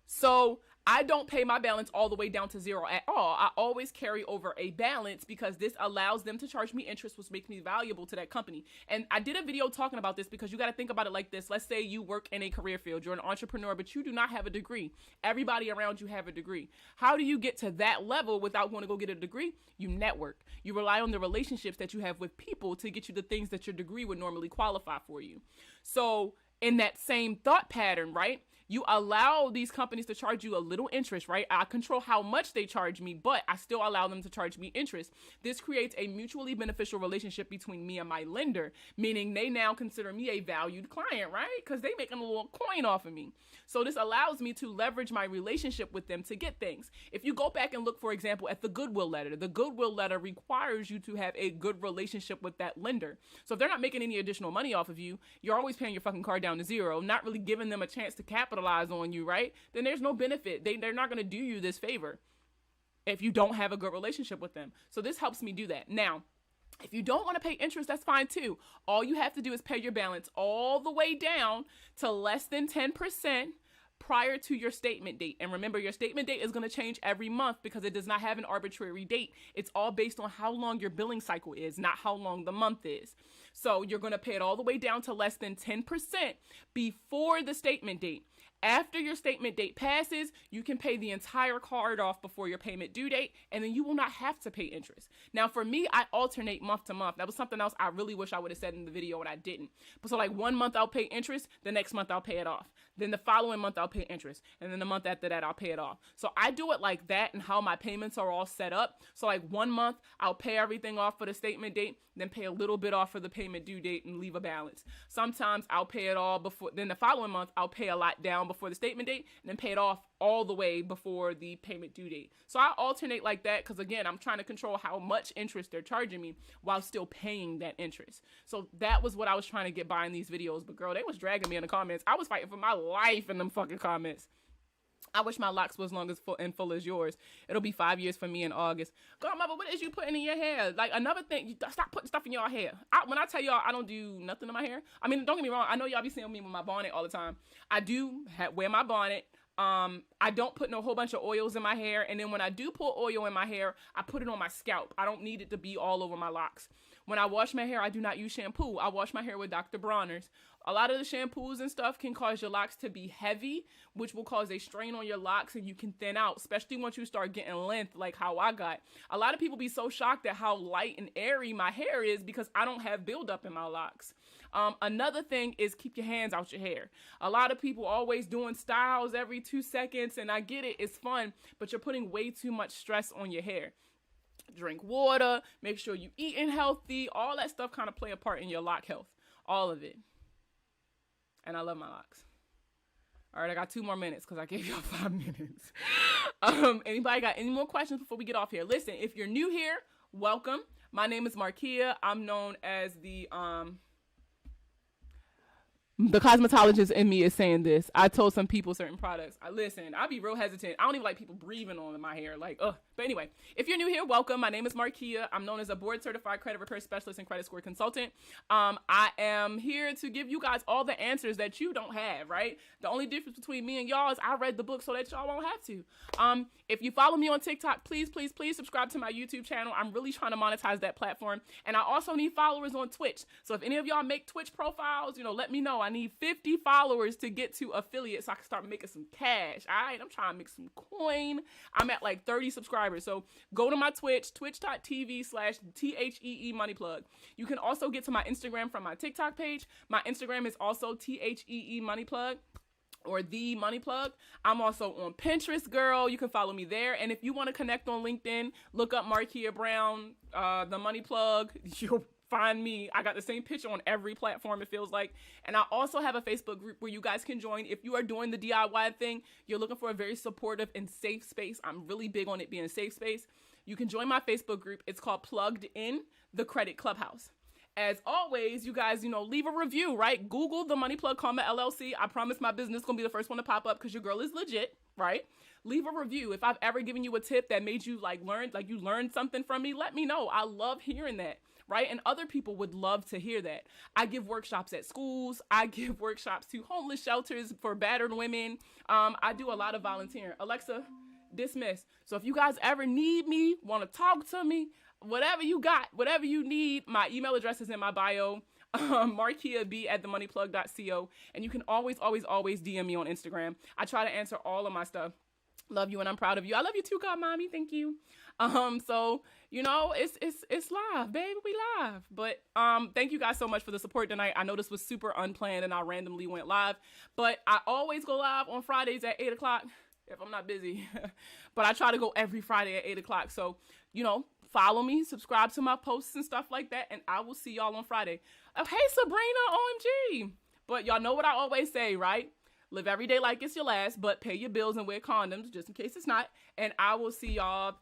So I don't pay my balance all the way down to 0 at all. I always carry over a balance because this allows them to charge me interest, which makes me valuable to that company. And I did a video talking about this because you got to think about it like this. Let's say you work in a career field. You're an entrepreneur, but you do not have a degree. Everybody around you have a degree. How do you get to that level without going to go get a degree? You network. You rely on the relationships that you have with people to get you the things that your degree would normally qualify for you. So in that same thought pattern, right? You allow these companies to charge you a little interest, right? I control how much they charge me, but I still allow them to charge me interest. This creates a mutually beneficial relationship between me and my lender, meaning they now consider me a valued client, right? Because they making a little coin off of me. So this allows me to leverage my relationship with them to get things. If you go back and look, for example, at the goodwill letter, the goodwill letter requires you to have a good relationship with that lender. So if they're not making any additional money off of you, you're always paying your fucking car down to zero, not really giving them a chance to capitalize on you, right? Then there's no benefit. They're not going to do you this favor if you don't have a good relationship with them. So this helps me do that. Now, if you don't want to pay interest, that's fine too. All you have to do is pay your balance all the way down to less than 10% prior to your statement date. And remember, your statement date is going to change every month because it does not have an arbitrary date. It's all based on how long your billing cycle is, not how long the month is. So you're going to pay it all the way down to less than 10% before the statement date. After your statement date passes, you can pay the entire card off before your payment due date, and then you will not have to pay interest. Now, for me, I alternate month to month. That was something else I really wish I would have said in the video, and I didn't. But so like 1 month I'll pay interest, the next month I'll pay it off. Then the following month I'll pay interest, and then the month after that I'll pay it off. So I do it like that and how my payments are all set up. So like 1 month I'll pay everything off for the statement date, then pay a little bit off for the payment due date and leave a balance. Sometimes I'll pay it all before, then the following month I'll pay a lot down before the statement date and then pay it off all the way before the payment due date. So I alternate like that because, again, I'm trying to control how much interest they're charging me while still paying that interest. So that was what I was trying to get by in these videos. But girl, they was dragging me in the comments. I was fighting for my life in them fucking comments. I wish my locks was long as full as yours. It'll be 5 years for me in August. Godmother, what is you putting in your hair? Like, another thing, stop putting stuff in your hair. When I tell y'all I don't do nothing in my hair, I mean, don't get me wrong. I know y'all be seeing me with my bonnet all the time. I do wear my bonnet. I don't put no whole bunch of oils in my hair. And then when I do put oil in my hair, I put it on my scalp. I don't need it to be all over my locks. When I wash my hair, I do not use shampoo. I wash my hair with Dr. Bronner's. A lot of the shampoos and stuff can cause your locks to be heavy, which will cause a strain on your locks and you can thin out, especially once you start getting length like how I got. A lot of people be so shocked at how light and airy my hair is because I don't have buildup in my locks. Another thing is keep your hands out your hair. A lot of people always doing styles every 2 seconds, and I get it, it's fun, but you're putting way too much stress on your hair. Drink water, make sure you eating healthy, all that stuff kind of play a part in your lock health, all of it. And I love my locks. All right, I got 2 more minutes because I gave y'all 5 minutes. Anybody got any more questions before we get off here? Listen, if you're new here, welcome. My name is Markia. I'm known as the cosmetologist in me is saying this. I told some people certain products. I be real hesitant. I don't even like people breathing on my hair. Like, ugh. But anyway, if you're new here, welcome. My name is Markia. I'm known as a board certified credit repair specialist and credit score consultant. I am here to give you guys all the answers that you don't have, right? The only difference between me and y'all is I read the book so that y'all won't have to. If you follow me on TikTok, please subscribe to my YouTube channel. I'm really trying to monetize that platform. And I also need followers on Twitch. So if any of y'all make Twitch profiles, let me know. I need 50 followers to get to affiliate so I can start making some cash. All right, I'm trying to make some coin. I'm at like 30 subscribers. So go to my Twitch, twitch.tv/THEE Moneyplug. You can also get to my Instagram from my TikTok page. My Instagram is also THEE Moneyplug. Or The Money Plug. I'm also on Pinterest, girl. You can follow me there. And if you want to connect on LinkedIn, look up Markia Brown, The Money Plug. You'll find me. I got the same picture on every platform, it feels like. And I also have a Facebook group where you guys can join. If you are doing the DIY thing, you're looking for a very supportive and safe space. I'm really big on it being a safe space. You can join my Facebook group. It's called Plugged In, the Credit Clubhouse. As always, you guys, leave a review, right? Google The Money Plug, LLC. I promise my business is going to be the first one to pop up because your girl is legit, right? Leave a review. If I've ever given you a tip that made you you learned something from me, let me know. I love hearing that, right? And other people would love to hear that. I give workshops at schools. I give workshops to homeless shelters for battered women. I do a lot of volunteering. Alexa, dismiss. So if you guys ever need me, want to talk to me, whatever you got, whatever you need, my email address is in my bio, markiab@themoneyplug.co. And you can always DM me on Instagram. I try to answer all of my stuff. Love you and I'm proud of you. I love you too, God mommy. Thank you. So it's live, baby. We live. But thank you guys so much for the support tonight. I know this was super unplanned and I randomly went live, but I always go live on Fridays at 8 o'clock if I'm not busy. But I try to go every Friday at 8 o'clock. So, follow me, subscribe to my posts and stuff like that, and I will see y'all on Friday. Hey, Sabrina, OMG. But y'all know what I always say, right? Live every day like it's your last, but pay your bills and wear condoms just in case it's not. And I will see y'all